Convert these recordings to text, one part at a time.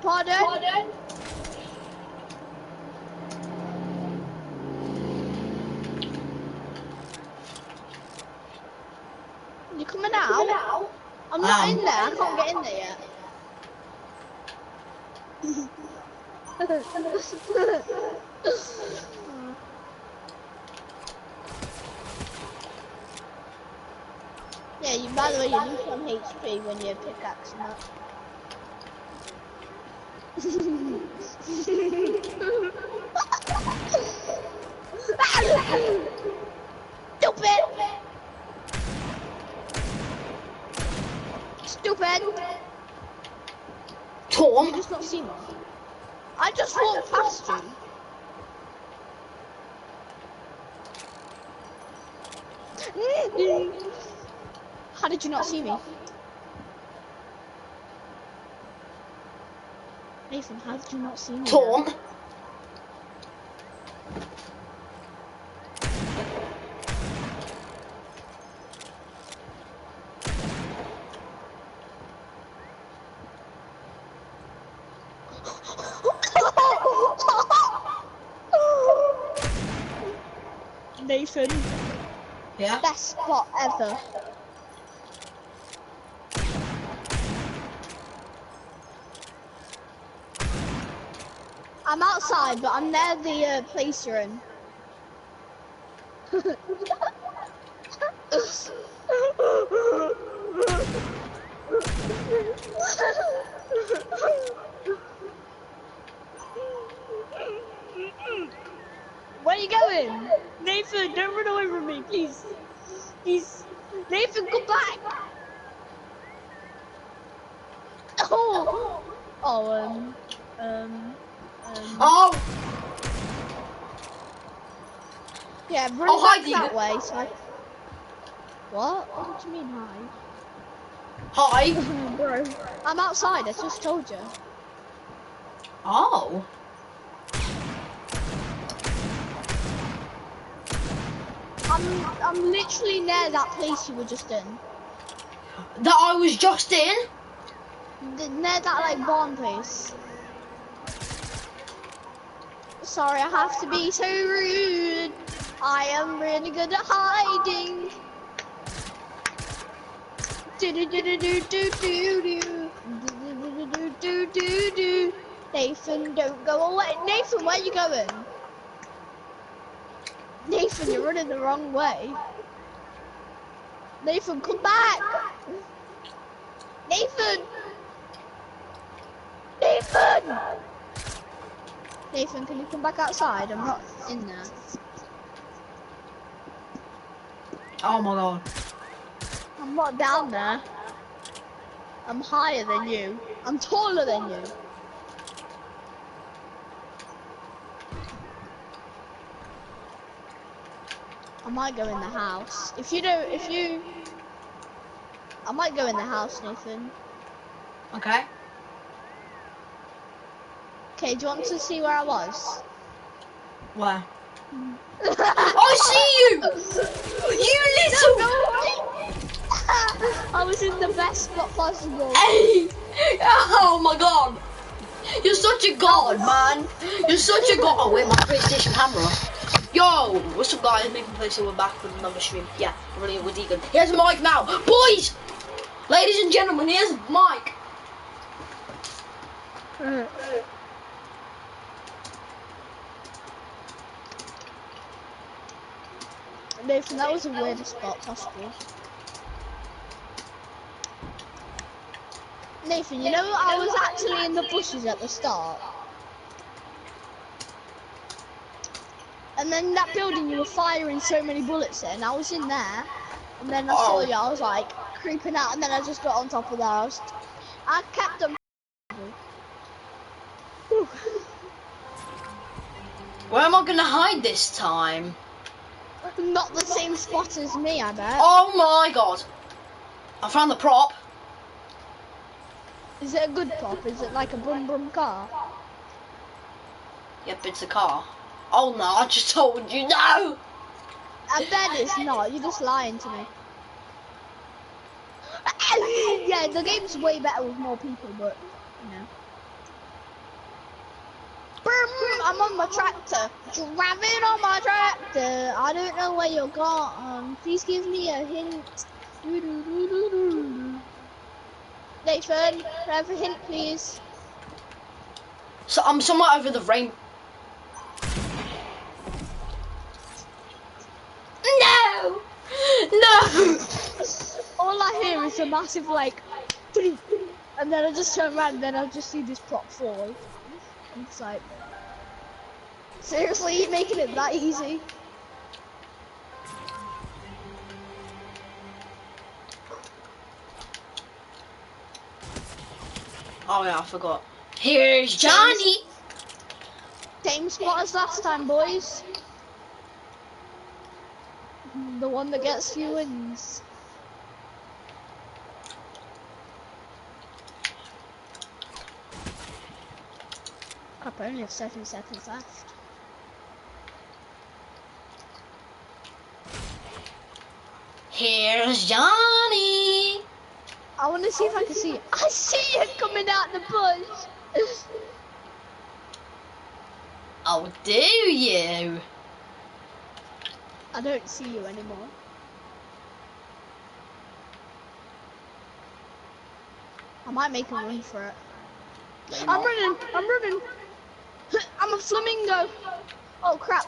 Pardon? Pardon? You coming out? I'm not in there. I can't get in there yet. Yeah, you, by the way, you lose 1 HP when you're pickaxing up. Stupid! Tom? You just not see me. I just walked past you. How did you not see me? Nathan, how did you not see me? Tom? Nathan. Yeah? Best spot ever. I'm outside, but I'm near the place you're in. Where are you going? Nathan, don't run away from me, please. Please. Nathan, come back. Oh. Oh, Oh! Yeah, run Oh, back hi, that degan. way, so I... What? What do you mean, hi? Hi. Bro, I'm outside, I just told you. Oh. I'm literally near that place you were just in. That I was just in? Near that, like, barn place. Sorry, I have to be so rude. I am really good at hiding. Do do do do do do do do do do do do. Nathan, don't go away. Nathan, where are you going? Nathan, you're running the wrong way. Nathan, come back. Nathan. Nathan. Nathan, can you come back outside? I'm not in there. Oh my god. I'm not down there. I'm higher than you. I'm taller than you. I might go in the house. I might go in the house, Nathan. Okay. Okay, do you want to see where I was? Where? I see you! You little... I was in the best spot possible. Hey! Oh my god! You're such a god, man! You're such a god! Oh, wait, my PlayStation camera. Yo! What's up, guys? Making place, we're back with another stream. Yeah, I'm running it with Degan. Here's Mike now! Boys! Ladies and gentlemen, here's Mike! Nathan, that was the weirdest spot possible. Nathan, you know I was actually in the bushes at the start. And then that building you were firing so many bullets in, I was in there. And then I saw you, I was like creeping out, and then I just got on top of there. I kept them. Where am I gonna hide this time? Not the same spot as me, I bet. Oh my god! I found the prop. Is it a good prop? Is it like a brum brum car? Yep, it's a car. Oh no, I just told you, no! I bet it's not, you're just lying to me. Yeah, the game's way better with more people, but, you know. I'm on my tractor. Driving on my tractor. I don't know where you're gone. Please give me a hint. Nathan, can I have a hint, please? So I'm somewhere over the rain. No! No! All I hear is a massive like, and then I just turn around and then I just see this prop fall. And it's like, seriously, you're making it that easy? Oh yeah, I forgot. Here's Johnny. Same spot as last time, boys. The one that gets few wins. Crap, I only have 7 seconds left. Here's Johnny. I want to see if I can see it. I see it coming out the bush. Oh, do you? I don't see you anymore. I might make a run for it. I'm running. I'm running. I'm a flamingo. Oh crap!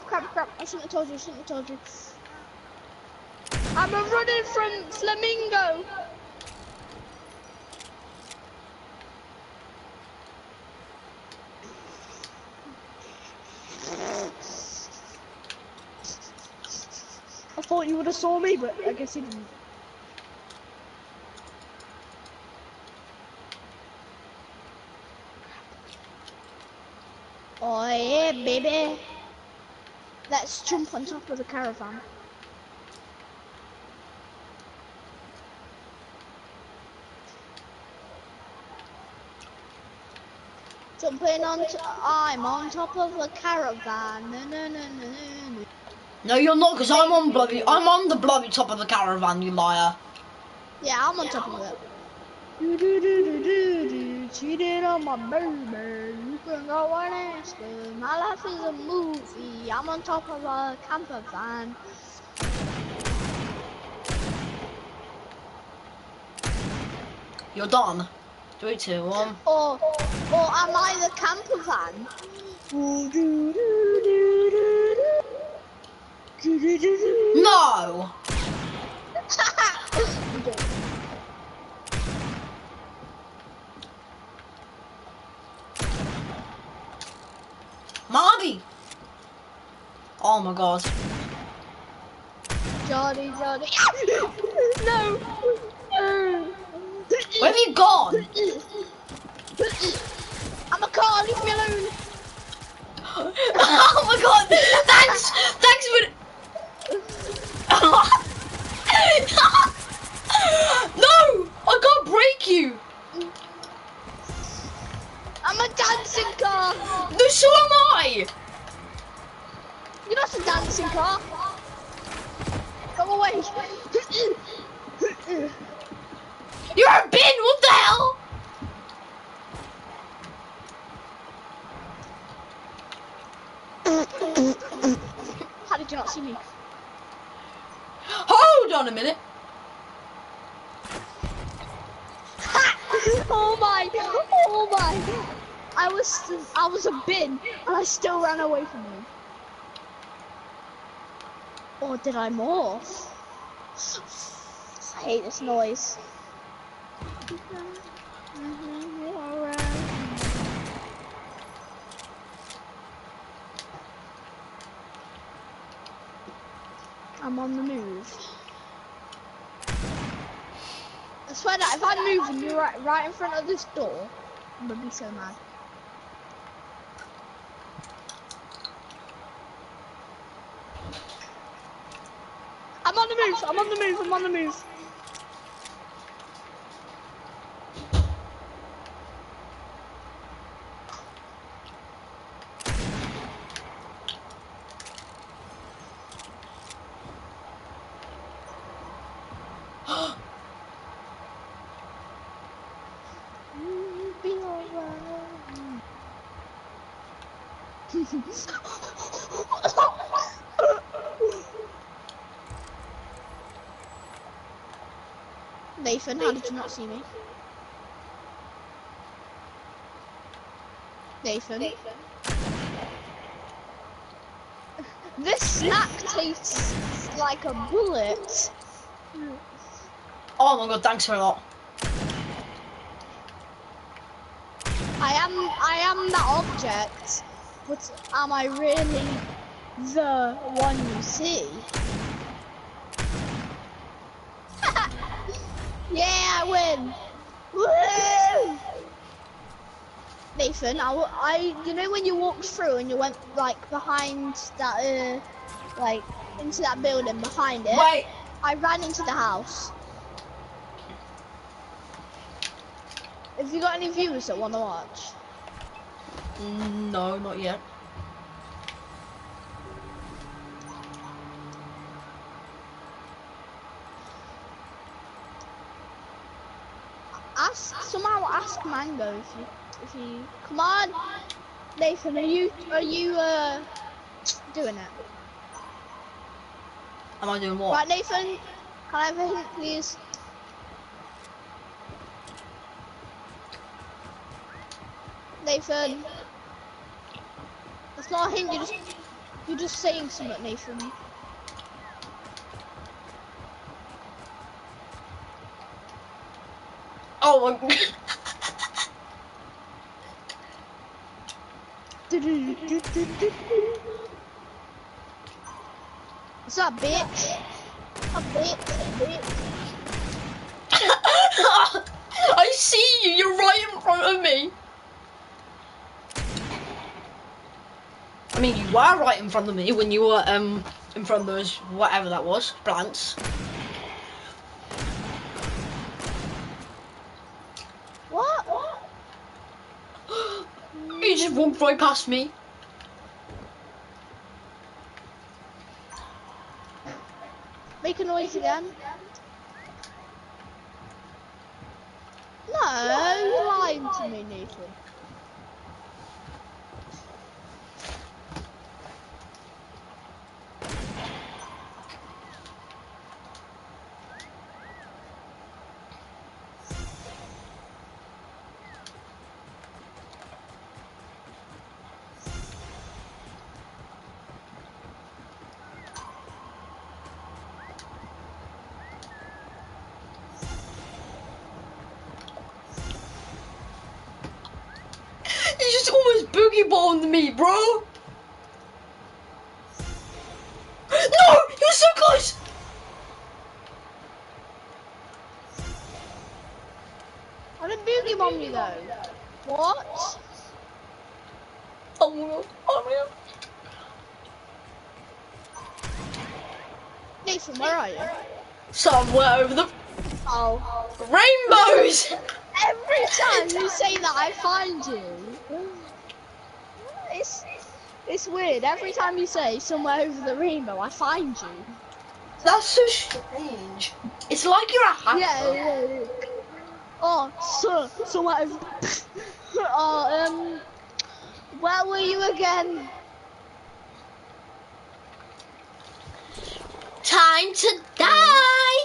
I shouldn't have told you. I'm a running from flamingo. I thought you would have saw me, but I guess you didn't. Oh yeah, baby. Let's jump on top of the caravan. Jumping on, I'm on top of a caravan. No. No, you're not, because I'm on the bloody top of the caravan, you liar. Yeah, I'm on top of it. Cheated on my baby. You can go and ask her. My life is a movie. I'm on top of a camper van. You're done. 3, 2, 1. Or am I the camper van? No! Marty! Oh my god. Johnny. No. Where have you gone? I'm a car, leave me alone. Oh my god! Thanks for... No! I can't break you! I'm a dancing car. No, so am I! You're not a dancing car. Go away. You're a bin! What the hell? How did you not see me? Hold on a minute. Oh my! I was a bin, and I still ran away from you. Or did I morph? I hate this noise. I'm on the move. I swear that if I move and you're right in front of this door, I'm gonna be so mad. I'm on the move. Be alright. Nathan, how did you not see me? Nathan. This snack tastes like a bullet. Oh my god, thanks for a lot. I am that object, but am I really the one you see? Yeah, I win. Woo! Nathan, you know when you walked through and you went like behind that, like into that building behind it? Wait. I ran into the house. Have you got any viewers that want to watch? No, not yet. Ask Mango if you come on. Nathan, are you doing it? Am I doing what? Right, Nathan, can I have a hint, please? Nathan, that's not a hint. You're just saying something, Nathan. Oh my god. What's up, bitch? A bitch. I see you, you're right in front of me. I mean, you were right in front of me when you were in front of those, whatever that was, plants. What? You just walked right past me. Make a noise again. No, you're lying to me, Nathan. You just almost boogie bombed me, bro. No, you're so close. I didn't boogie bomb you though. What? Oh no, oh no. Nathan, where are you? Somewhere over the Oh. rainbows. Every time you say that, I find you. It's weird. Every time you say somewhere over the rainbow, I find you. That's so strange. It's like you're a hacker. Yeah. Oh, somewhere over. Oh, where were you again? Time to die.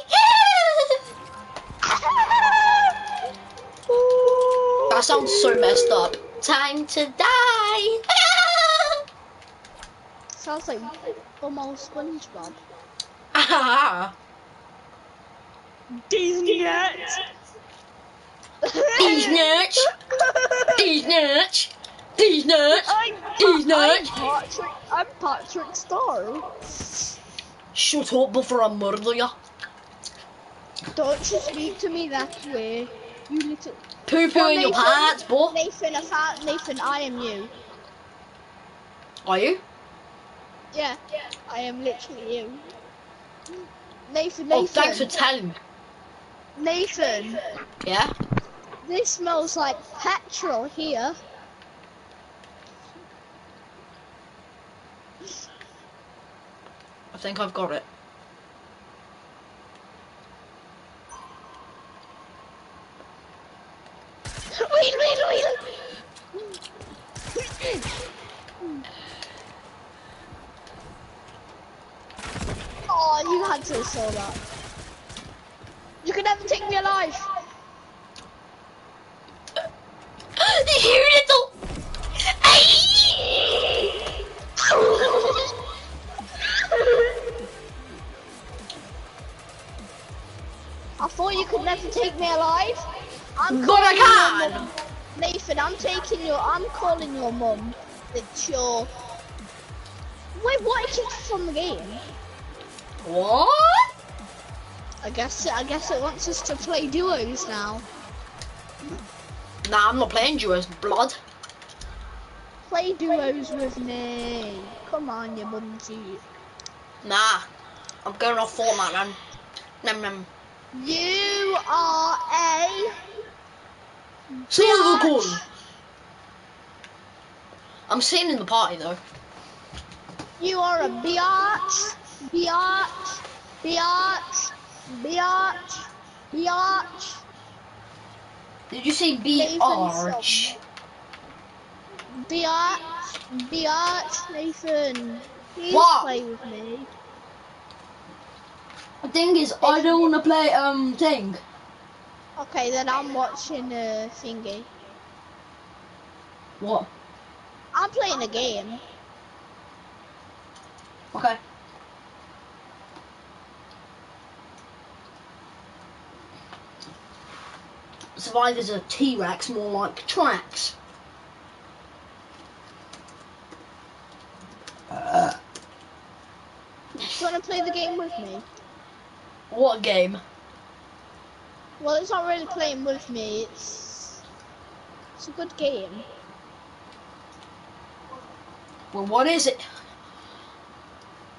That sounds so messed up. Time to die. Sounds like almost SpongeBob. Ah. These nuts. These nuts. These nuts. These nuts. These nuts. I'm Patrick Star. Shut up before I murder you. Don't you speak to me that way, you little. Poo poo in your pants, boy. Nathan, Nathan, I am you. Are you? Yeah, I am literally you. Nathan. Oh, thanks for telling. Nathan. Yeah? This smells like petrol here. I think I've got it. Wait. saw that. You can never take me alive. You little. I thought you could never take me alive. But I can. Nathan, I'm calling your mum. It's your. Wait, what? It kicked from the game. What? I guess it wants us to play duos now. Nah, I'm not playing duos, blood. Play duos with me. Come on, you bunsy. Nah, I'm going off Fortnite, man. Nom. You are a. Silver coin. I'm sitting in the party though. You are a biatch. Biatch. Biatch. Biatch. Biatch. Did you say B-Arch? Biatch, Nathan. Please What? play with me. The thing is, I don't want to play thing. Okay, then I'm watching a thingy. What? I'm playing a game. Okay. Survivors are T-Rex, more like tracks. Do you want to play the game with me? What game? Well, it's not really playing with me. It's a good game. Well, what is it?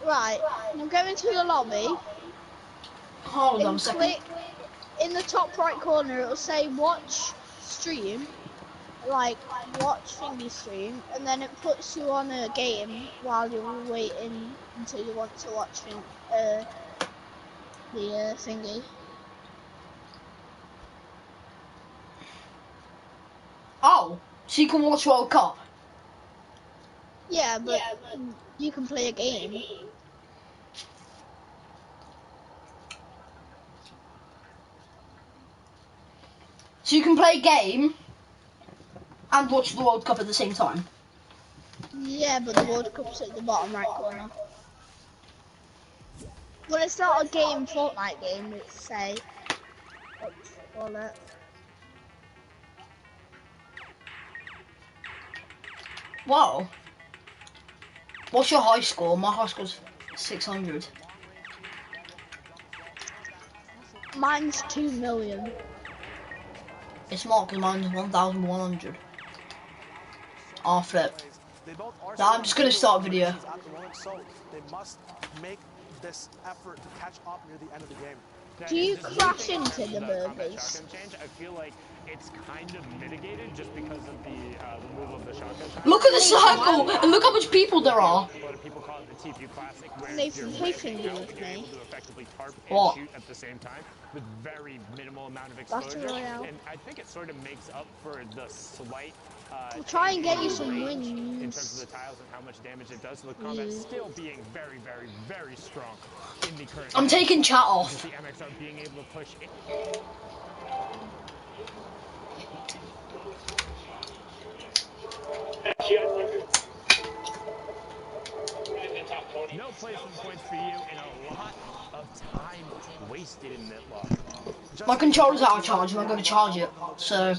Right, I'm going to the lobby. Hold on a second. Click in the top right corner. It'll say watch stream, like watch thingy stream, and then it puts you on a game while you're waiting until you want to watch the thingy. Oh, so you can watch World Cup? Yeah, but you can play a game. So you can play a game and watch the World Cup at the same time? Yeah, but the World Cup's at the bottom right corner. Well, it's not a game, Fortnite game. It's say, what do you call it? Wow. What's your high score? My high score's 600. Mine's 2 million. It's not, because mine's 1,100. Oh, flip. Now I'm just going to start a video. So they must make this effort to catch up near the end of the game. Do you crash into the burgers? I feel like it's kind of mitigated just because of the removal of the shotgun. Look at the circle, and look how much people there are. A lot of people call it the TPU Classic, where Nathan, you're play ramping thingy down with and you're me. able to effectively tarp and What? shoot at the same time with very minimal amount of Battle exposure. Royale. And I think it sort of makes up for the slight We'll try and get you some range in wins. terms of the tiles and how much damage it does. So the combat still being very, very, very strong in the current. I'm taking chat off. The MXR being able to push it. No placement points for you and a lot of time wasted in that lock. My controller's out of charge, and I'm going to charge it. So,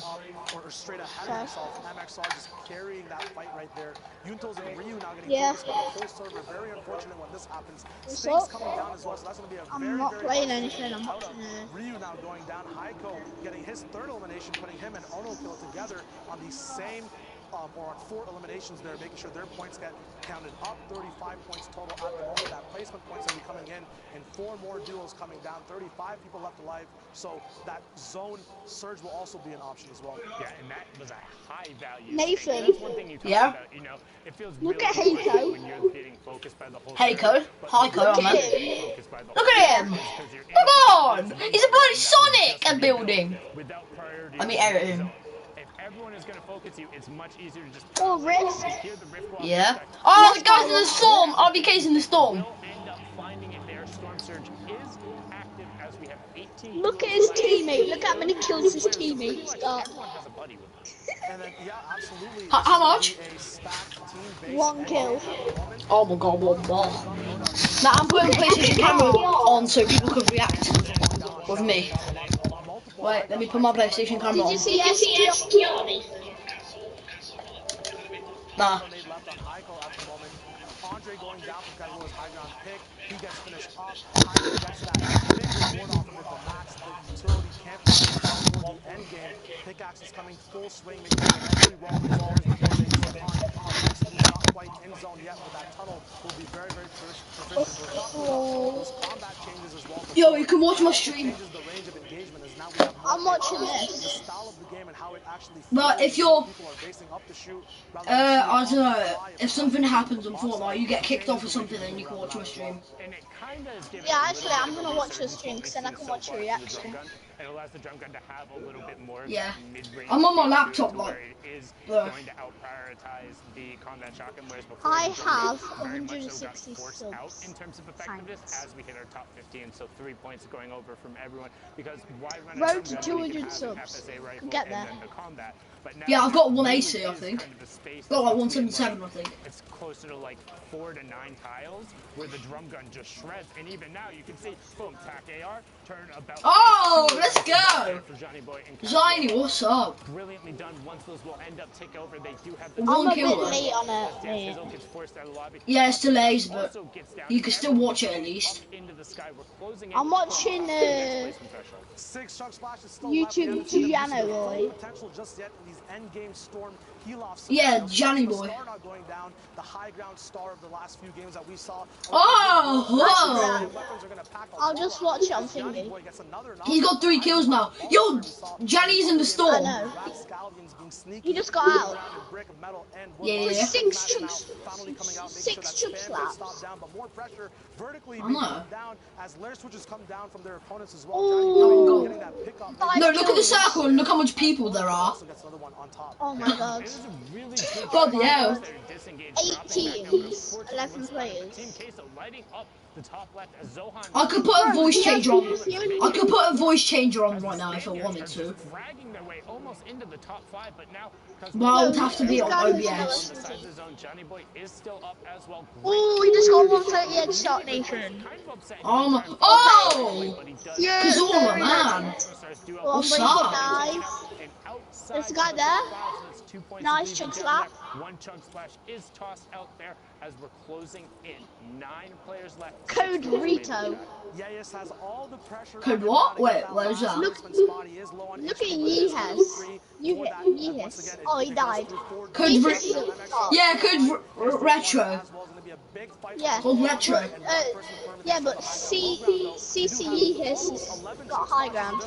Or straight ahead of himself. MXR just carrying that fight right there. Yunto's and Ryu now getting Yeah. focused by the full server. Very unfortunate when this happens. What's Sting's up? coming down as well, so that's going to be a I'm very, not very playing hard anything, I'm out watching of it. Ryu now going down. Heiko getting his third elimination, putting him and Ono kill together on the same, or on 4 eliminations there, making sure their points get counted up. 35 points total at the moment. That placement points going to be coming in, and 4 more duels coming down. 35 people left alive, so that zone surge will also be an option as well. Yeah, and that was a high value. Nathan. That's one thing you talk Yeah? about, you know, it feels Look really at good Heiko. when you're getting focused by the whole Heiko. server, but Heiko, when I'm you're in. getting focused by the Look whole at him. server, it's 'cause you're in Come on! it. He's a bloody Sonic at building. Without priority. Let me edit him. If everyone is going to focus you, it's much easier to just Or Rift. hear the rift go off Yeah. the Oh, the guy's in the storm. RBK's in the storm. will end up finding it there. Storm surge is active as we have 18 Look at duos his left. teammate. Look how many Early kills his players, so pretty teammate's much got. everyone has a buddy with them. And then, yeah, absolutely. How, This is how going to much? be a stacked team-based One end game kill. at the moment. Oh my god, Not what a ball. four-gun loadout here. Now I'm putting Look at PlayStation Epic camera Art. on so people could react Going down with down me. down the line. Multiple Wait, high let me ground put my fights taking PlayStation place. camera Did you on. see ST? Nah. Grenade left on Heiko at the moment. Andre going down from Kazula's high ground pick. He gets finished off. Heiko gets that big reward off of it. The max, the utility campfire spot for the end game. Pickaxes coming full swing, making sure that every wall is theirs before they take on MX, who's not quite in zone yet, but that tunnel will be very, very proficient. We're talking about those combat changes as well Yo, before. you can watch That my also stream. changes the range of engagement as now we have more I'm watching ARs, the this. style of the game and how it actually But flows if as more you're, people are facing up to shoot rather than shooting I on don't the know, fly. if If something you're shooting from happens the on box Fortnite, side, you get kicked changes off or the way something, people then move you can around the watch map my as well. stream. And it kind of is giving Yeah, a little actually, bit I'm of a gonna watch the resurgence stream what because we've then I seen can so watch a far from the drum reaction. gun. It allows the drum gun to have a little bit more of Yeah. that mid-range I'm on my feel to it, laptop, to like, where it is ugh. going to out-prioritize the combat shotgun, whereas before I the drum gun have very much so got 160 forced out in subs. terms of effectiveness Thanks. as we hit our top 15. So 3 points going over from everyone, because why run a Road drum to gun when you can 200 have an subs. FSA Can rifle get and there. then the combat? But now Yeah, I've there got really 180, I is think. kind of a space Got like between, 177, I think. it's closer to like 4 to 9 tiles where the drum gun just shreds. And even now you can see, boom, tack AR, turn about. Oh, let's go! For Johnny Boy and Ziny, what's up? brilliantly done. Once those will end up take over, they do have the I'm One a kill bit though. late on it, as mate. Hizzle gets forced out of the lobby. Yeah, it's delays, but Also gets down, you and can still everyone watch gets it at up least. into the sky. We're closing in I'm watching on the next placement threshold. 6 chug splashes still left. We YouTube haven't seen them use Giano their full boy. potential just yet in these end game storm heal-off Yeah, scenarios. Johnny The boy. star not going down, the high ground star of the last few games that we saw. Oh, whoa! Weapons are gonna pack a I'll lot just on watch it on as Johnny thingy. Boy gets another He's got 3 kills now. Yo, Johnny's in the I storm. know. Scallions being sneaky, He just got moving out. around in brick, metal, and wood Yeah, yeah, line. yeah. Big Six match chug, now, finally coming out, making sure that six chug spam gets stopped slaps. down, but more pressure vertically I being know. put down as layer switches come down from their opponents as well. Ooh. Johnny Boy getting that pickup. No, look at the circle and look how much people there are. Also gets another one on top. Oh my god. It is a really good God, try. yeah. They're disengaged, 8 dropping back down. teams, Fortune 11 wins the battle, but players. Team Queso lighting up the top left as Zohan. I could put a Bro, voice he changer on. only- I could put a voice changer on right now if I wanted to. Dragging their way almost into the top 5, but now But I would No, have to be this on guy doesn't know OBS. us. on the sides of the zone, Johnny Boy is still up as well. Oh, he just got 130 headshot nation. Kind of upsetting. Oh my! Oh! But he does. Yeah, Kazuma, man. Well, I'm What's breaking up? knife. And outside There's a guy of the there. top five, so that's 2 points Nice lead chug down slap. there. One chug splash is tossed out there as we're closing in. 9 players left. Code 6 remaining. Rito. Yayas has all the pressure. Could on him what? now to Wait, get where's that? Look, spot. He is low on look HP, at but it is Yehas. free You for hit that. Once Yehas. again, Oh, he it goes died. through 4 Could Yehas re- is still top. Yeah, could retro. Yeah. Called retro. Yeah, but CC Yehas has got high ground.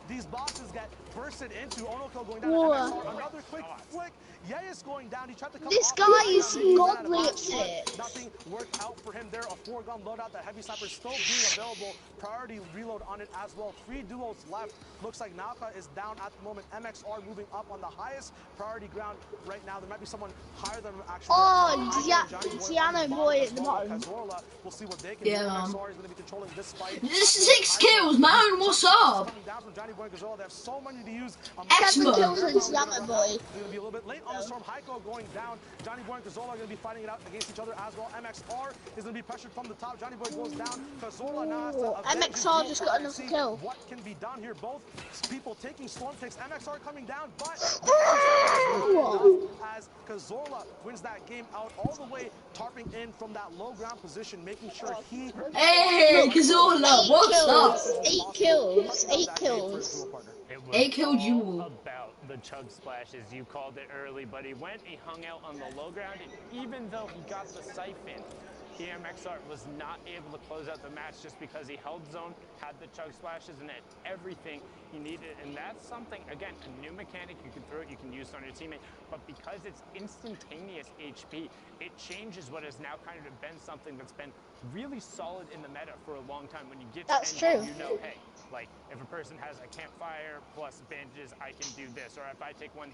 These boxes get bursted into. Onokill going down. Whoa. Another quick flick. Yayas going down. He tried to come This off guy the high is ground. godly at six. Nothing worked out for him there. A 4-gun loadout. That heavy sniper still being available. Priority reload on it as well. 3 duos left. Looks like Nauka is down at the moment. MXR moving up on the highest priority ground right now. There might be someone higher than him actually. Oh, Giano boy at the bottom. We'll see what they can Yeah, do. man. MXR is going to be controlling this fight. This is 6 kills, man. What's up? Coming down from Johnny Boy and Gazzola. They have so many to use. 7 Expert. kills and Giano boy. Going to be a little bit late on the storm. Heiko going down. Johnny Boy and Gazzola are going to be fighting it out against each other as well. MXR is going to be pressured from the top. Johnny Boy goes down. Gazzola now has to avenge his MXR group just got and another see kill. what can be done here. Both people taking storm kicks. MXR coming down, but as Gazzola wins that game out all the way, tarping in from that low ground position, making sure he. Hey, Kazula, what's up? 8 kills. 8 kills. It was 8 killed all you. about the chug splashes. You called it early, but he went, he hung out on the low ground, and even though he got the siphon, EMXR was not able to close out the match just because he held zone, had the chug splashes, and had everything he needed. And that's something, again, a new mechanic. You can throw it, you can use it on your teammate, but because it's instantaneous HP, it changes what has now kind of been something that's been really solid in the meta for a long time. When you get to That's end game, true. you know, hey, like if a person has a campfire plus bandages, I can do this. Or if I take one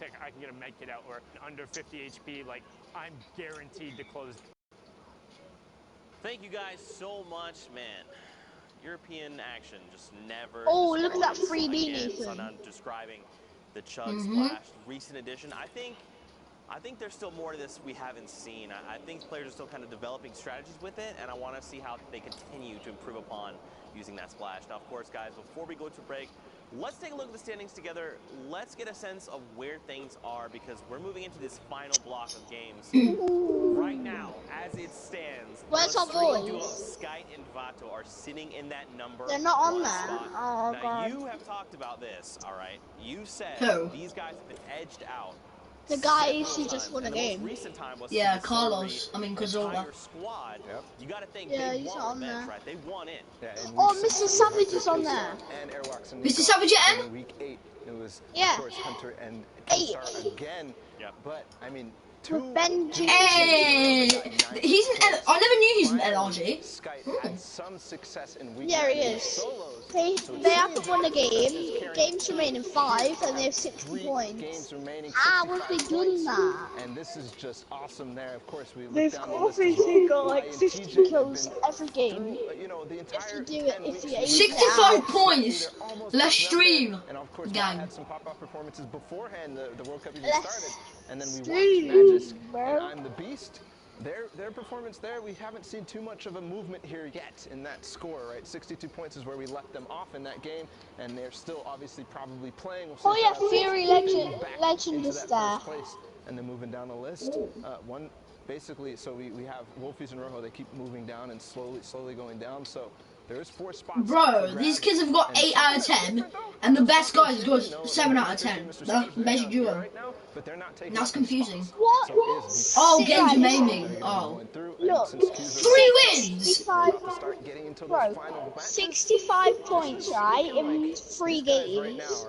tick, I can get a med kit out. Or under 50 HP, like I'm guaranteed to close. Thank you guys so much, man. European action just never. Oh, look at that disappoints. 3D, Again, so Nathan. I'm describing the Chug Splash recent edition. I think there's still more to this we haven't seen. I think players are still kind of developing strategies with it, and I want to see how they continue to improve upon using that splash. Now, of course, guys, before we go to break, let's take a look at the standings together. Let's get a sense of where things are because we're moving into this final block of games. Right now, as it stands, Where's the our stream duo of boys? Skite and Vato are sitting in that number They're not on 1 there. spot. Oh, Now, God. you have talked about this, all right? You said Who? these guys have been edged out The guys several who just times, won a and the most game. recent time was Yeah, to the Carlos. Celery Cazorla. entire squad. Yep. You got to think Yeah, they he's want not on revenge, there. right? They want in. Yeah, and Oh, week Mr. 6, Savage is on there. and Airwalks and Mr. Nico. Savage And again? in week 8, it was Yeah. of course Hunter and 8. Star again. Yep. But I mean, With Benji. Hey, he's an L. I never knew he's an LRG. Skype had some success in week Yeah, he 9 is. solos. They haven't won a game. Games remaining 5, and they have 60 points. Games remaining, How have they 65 done points. that? And this is just awesome there. Of course, we look They've down the list as obviously well. got like Ryan 50 TJ have kills been every game. through, you know, the If entire you do it, 10 if weeks you of aim it 65 out. points. They're almost Let's up there. stream. And of course, Gang. we had some pop-up performances beforehand the World Cup even Let's started. And then we stream, watched Magisk bro. and I'm the Beast. Their performance there, we haven't seen too much of a movement here yet in that score, right? 62 points is where we left them off in that game, and they're still obviously probably playing. We'll see Oh if yeah, that Fury they move Legend, back Legend into is that there. first place, and then moving down the list. Basically, so we have Wolfies and Rojo, they keep moving down and slowly going down, so there's 4 spots. Bro, these kids have got 8 out of 10, and the best guys got 7 out of 10. The best duo. That's confusing. What? Oh, Sit games right, remaining. Oh. Look, 3 wins! 65, bro, 65 points, right, in 3 games.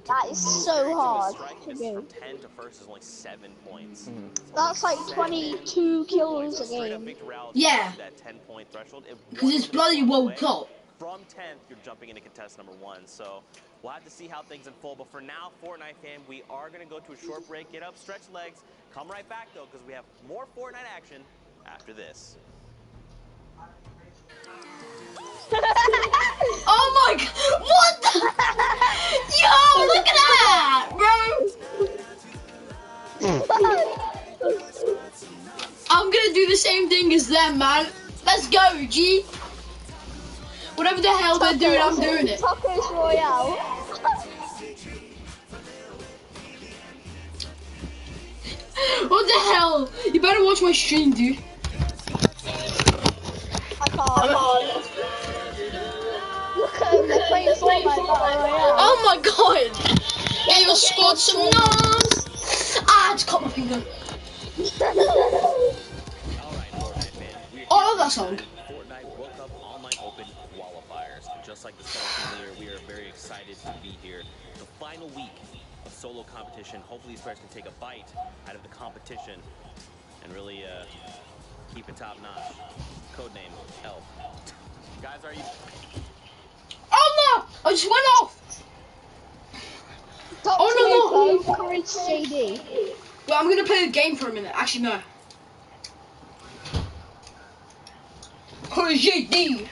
That is so hard to do. From 10 to first is only 7 points. That's like 22 kills a Straight up game. victory reality Yeah. that 10-point threshold. Because it's bloody World Cup. From 10th, you're jumping into contest number 1. So we'll have to see how things unfold. But for now, Fortnite fam, we are going to go to a short break. Get up, stretch legs. Come right back, though, because we have more Fortnite action after this. Oh my god! What the? Yo, look at that! Bro! I'm gonna do the same thing as them, man. Let's go, G! Whatever the hell they're doing, I'm doing it. Tacos Royale. What the hell? You better watch my stream, dude. I can't. Look at them, they're playing Fortnite Battle Royale. Oh my god! Yeah, you scored some nuns! Ah, I just cut my finger. All right, Fortnite fam. We are Oh, I love that song. Fortnite World Cup Online Open qualifiers. And just like the start of the year, we are very excited to be here. The final week of solo competition. Hopefully these players can take a bite out of the competition and really keep it top notch. Codename Elf. Guys, are you? Oh no! I just went off! Top Oh, no, Courage JD. Well, I'm gonna play the game for a minute. Actually, no. GD.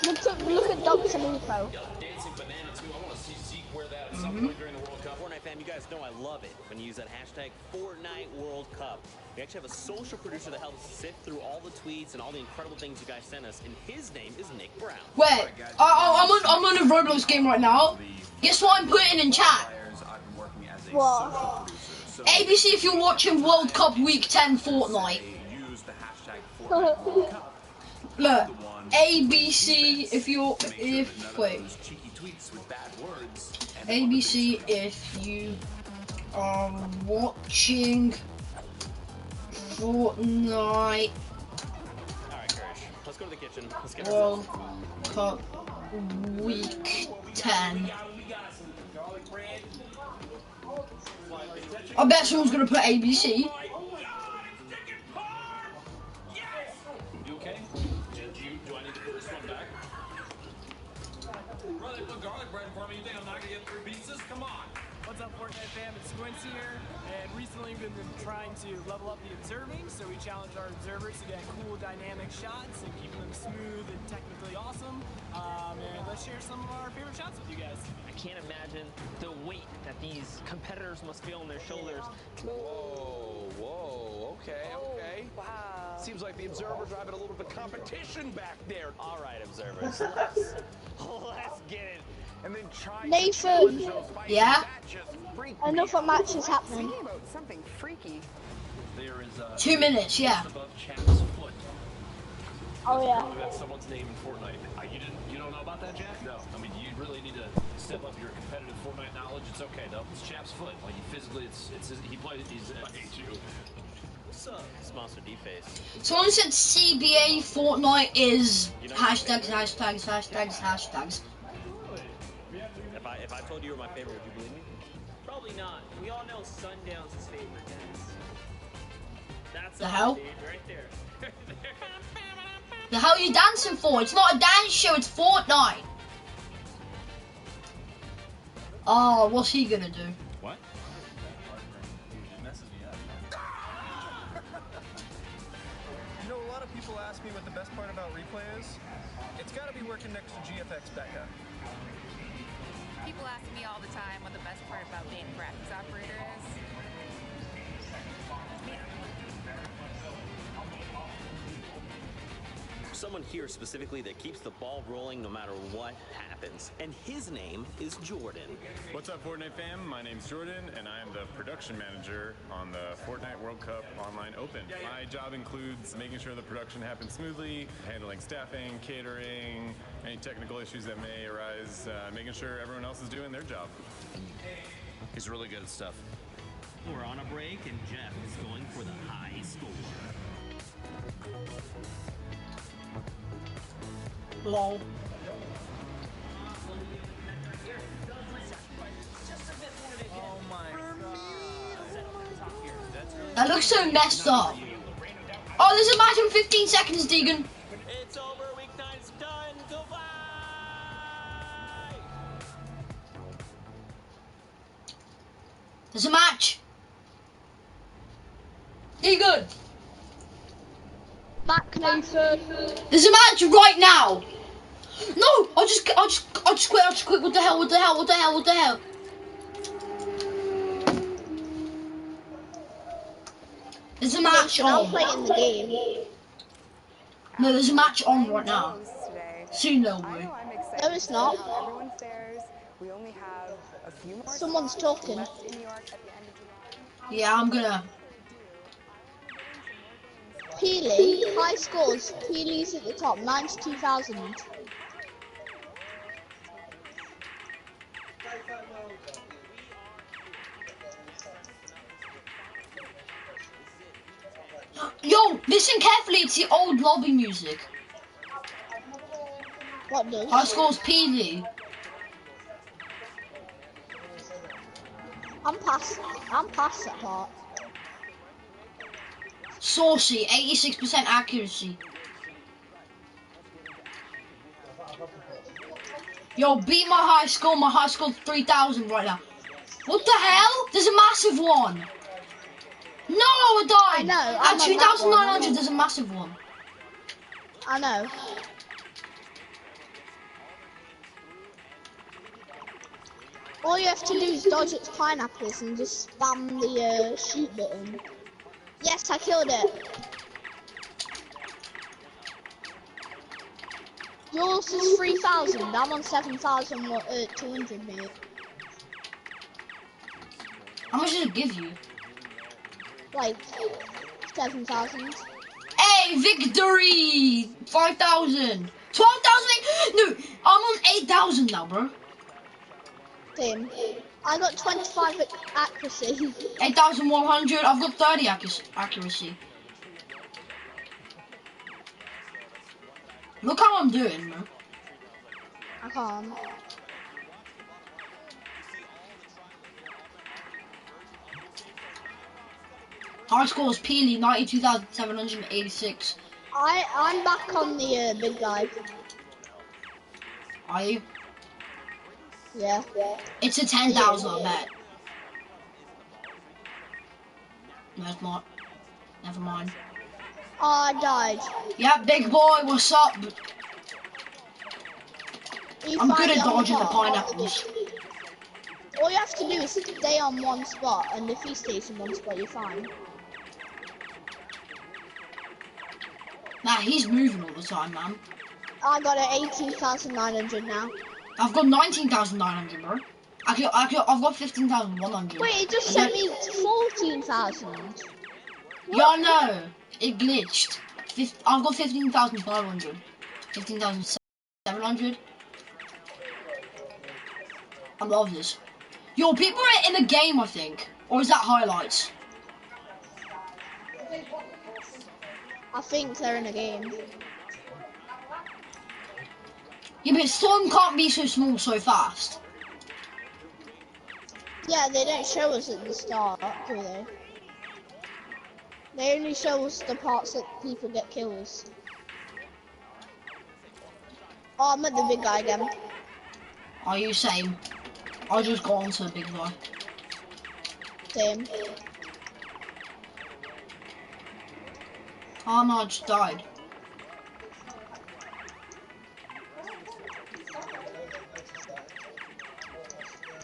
Look at Dr. Lupo. Dancing Banana too. I want to see Zeke wear that at some point during the World Cup. Fortnite fam, you guys know I love it when you use that hashtag Fortnite World Cup. We actually have a social producer that helps sift through all the tweets and all the incredible things you guys sent us, and his name is Nick Brown. Wait, I'm on a Roblox game right now. Guess what I'm putting in chat? What? ABC if you're watching World Cup Week 10 Fortnite. Look, ABC if you're ABC if you are watching Fortnite Alright, Kirsch, let's go to the kitchen. Let's get World Cup Week 10. I bet someone's gonna put ABC. You okay? Do I need to put this one back? Brother, put garlic bread for me. You think I'm not gonna get 3 pieces? Come on. What's up, Fortnite Fortnite fam, it's Squints here, and recently we've been trying to level up the observing, so we challenged our observers to get cool dynamic shots and keeping them smooth and technically awesome. And let's share some of our favorite shots with you guys. I can't imagine the weight that these competitors must feel on their shoulders. Whoa, whoa, okay, okay. Wow. Seems like the observers are having a little bit of competition back there. All right, observers, let's get it. And then try Nathan, Yeah? another match is happening. Thinking about something freaky. There is 2 minutes, yeah. above Chap's foot. Oh yeah. That's someone's name in Fortnite. You don't know about that, Jack? No. I mean, you really need to step up your competitive Fortnite knowledge. It's okay though. It's Chap's foot. Like physically, he plays. I hate you. What's up? It's Monster D-Face. Someone said CBA Fortnite is hashtags, hashtags, hashtags, hashtags. If I told you were my favorite, would you believe me? Probably not. We all know Sundown's his favorite dance. That's The hell? dude, right there. The hell are you dancing for? It's not a dance show, it's Fortnite. Oh, what's he gonna do? What? It messes me up. You know, a lot of people ask me what the best part about replay is. It's got to be working next to GFX Becca. People ask me all the time what the best part about being a graphics operator is. Someone here specifically that keeps the ball rolling no matter what happens. And his name is Jordan. What's up, Fortnite fam? My name's Jordan, and I am the production manager on the Fortnite World Cup Online Open. My job includes making sure the production happens smoothly, handling staffing, catering, any technical issues that may arise, making sure everyone else is doing their job. He's really good at stuff. We're on a break, and Jeff is going for the high score. Lol. Oh my god. That looks so messed up. Oh, there's a match in 15 seconds, Degan. It's over. Week 9's done. Goodbye. There's a match. Degan. Back, Nathan. There's a match right now. No, I'll just quit. What the hell? What the hell? What the hell? What the hell? There's a match I'll on. play in the game. No, there's a match on right now. Soon there'll be. I'm excited. No, it's not. Everyone's theirs. We only have a few more. Someone's talking. left in New York at the end of July. Yeah, I'm gonna. Peely, high scores. Peely's at the top, 92,000. Yo, listen carefully. It's the old lobby music. What does? High scores PD. I'm past that part. Saucy, 86% accuracy. Yo, beat my high score. My high score's 3,000 right now. What the hell? There's a massive one. No, I died. I know. At 2,900, there's a massive one. I know. All you have to do is dodge its pineapples and just spam the shoot button. Yes, I killed it. Yours is 3,000. I'm on 7,200, mate. How much did it give you? Like 7,000. Hey, victory! 5,000. 12,000. No, I'm on 8,000 now, bro. Same. I got 25 accuracy. 8,100. I've got 30 accuracy. Look how I'm doing, bro. I can't. High score is Peely, 92,786. I'm back on the big guy. Are you? Yeah. It's a 10,000, I bet. No, it's not. Never mind. Oh, I died. Yeah, big boy, what's up? I'm good finally at on dodging the top? pineapples. All you have to do is stay on one spot, and if he stays in one spot, you're fine. Nah, he's moving all the time, man. I got it 18,900 now. I've got 19,900, bro. I've got 15,100. Wait, it just sent me to 14,000. Yeah, I know. It glitched. I've got 15,500. 15,700. I love this. Yo, people are in a game, I think. Or is that highlights? I think they're in a game. Yeah, but Storm can't be so small so fast. Yeah, they don't show us at the start, do they? They only show us the parts that people get kills. Oh, I'm at the big guy again. Are you same? I just got onto the big guy. Same. Oh no, I just died.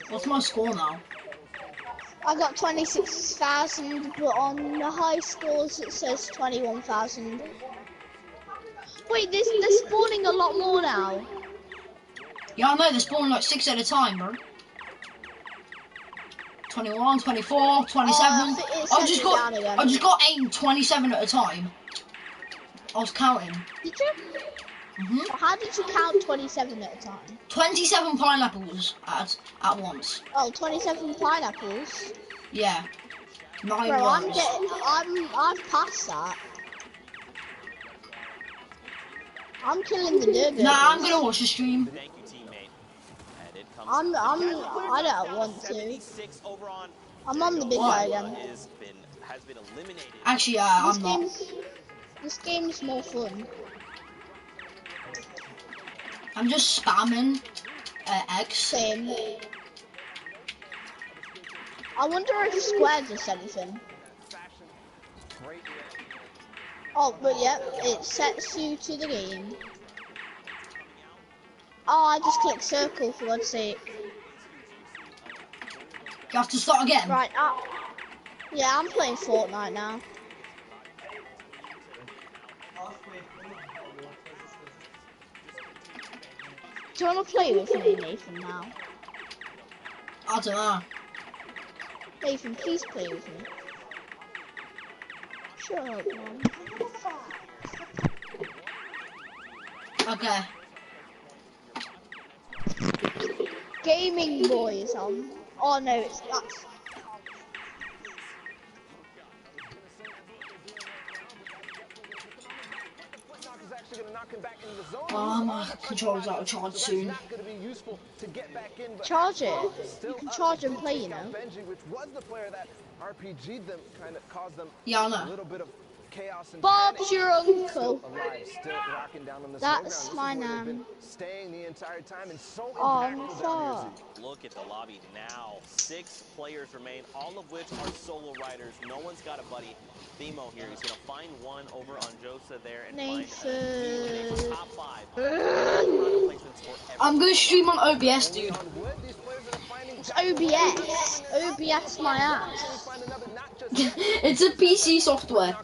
What's my score now? I got 26,000, but on the high scores it says 21,000. Wait, they're spawning a lot more now. Yeah, I know, they're spawning like 6 at a time, bro. 21, 24, 27. I just got aimed 27 at a time. I was counting. Did you? How did you count 27 at a time? 27 pineapples at once. Oh, 27 pineapples? Yeah. 9 Bro, runs. I've passed that. I'm killing the degan. Nah, I'm gonna watch the stream. Thank you, teammate. And it comes I don't want to. I'm on the big guy again. Has been eliminated. Actually, I'm not. This game's more fun. I'm just spamming X. Same. I wonder if square does anything. Oh, but yeah, it sets you to the game. Oh, I just clicked circle for God's sake. You have to start again. Right, yeah, I'm playing Fortnite now. Do you want to play with me, Nathan, now? I don't know. Nathan, please play with me. Shut up, man. Okay. Gaming Boy is on. Oh no, that's... Oh, my controller's out of charge soon. Charge it. You can charge and play, you know. Yeah, I know. Bob's your uncle. That's my nan. Oh, my God. Look at the lobby now. 6 players remain, all of which are solo riders. No one's got a buddy. Themo here. He's going to find one over on Josa there and Nathan. find top 5. I'm going to stream on OBS, dude. It's OBS. OBS my ass. It's a PC software.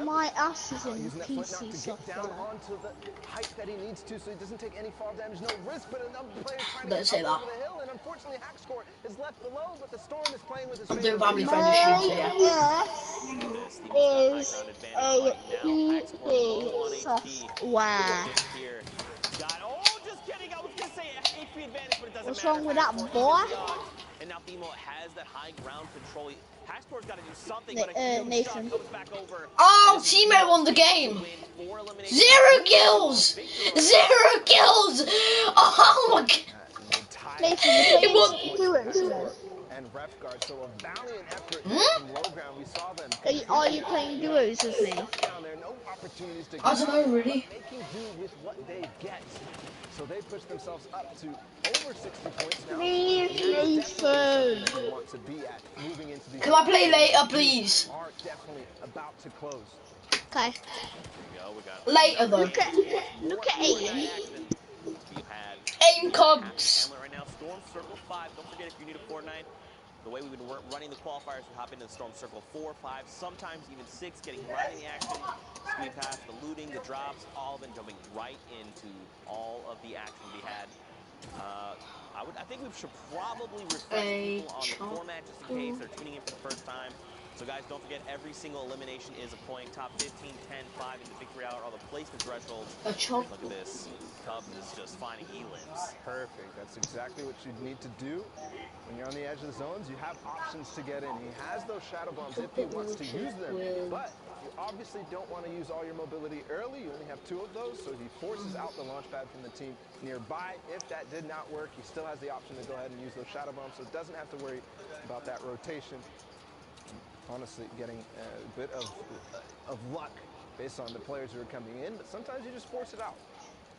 My ass is in PC software. Don't say that. I'm doing family friendly stream, so yeah. Is a PC software. What's wrong with that, boy? And now Themo has that high ground control. Hackscore's got to do something. Nathan. Oh, teammate won the game. 0 kills. 0 kills. Oh my God. Nathan, you playing duos? And ref guard, so a valiant effort from low ground. We saw them. Are you playing duos with me? I don't know, really. Making do with what they get. So they push themselves up to over 60 points now. Nathan. Want to be at moving into these. Can I play later, please? Are definitely about to close. Okay. Here we go. We got Later though. Look at Aiden. You had Aim Cubs. right now. Storm Circle 5. Don't forget, if you're new to Fortnite, the way we've been running the qualifiers, we hop into the Storm Circle 4, 5, sometimes even 6, getting right in the action. Screen pass, the looting, the drops, all of it, jumping right into all of the action we had. I think we should probably refresh people on the format just in case they're tuning in for the first time. So guys, don't forget, every single elimination is a point. Top 15, 10, 5 in the victory hour, all the placement thresholds. Look at this. Cubs is just finding E-limbs. Perfect. That's exactly what you need to do. When you're on the edge of the zones, you have options to get in. He has those shadow bombs if he wants to use them, but you obviously don't want to use all your mobility early. You only have 2 of those, so he forces out the launch pad from the team nearby. If that did not work, he still has the option to go ahead and use those shadow bombs, so doesn't have to worry about that rotation. Honestly, getting a bit of luck based on the players who are coming in, but sometimes you just force it out.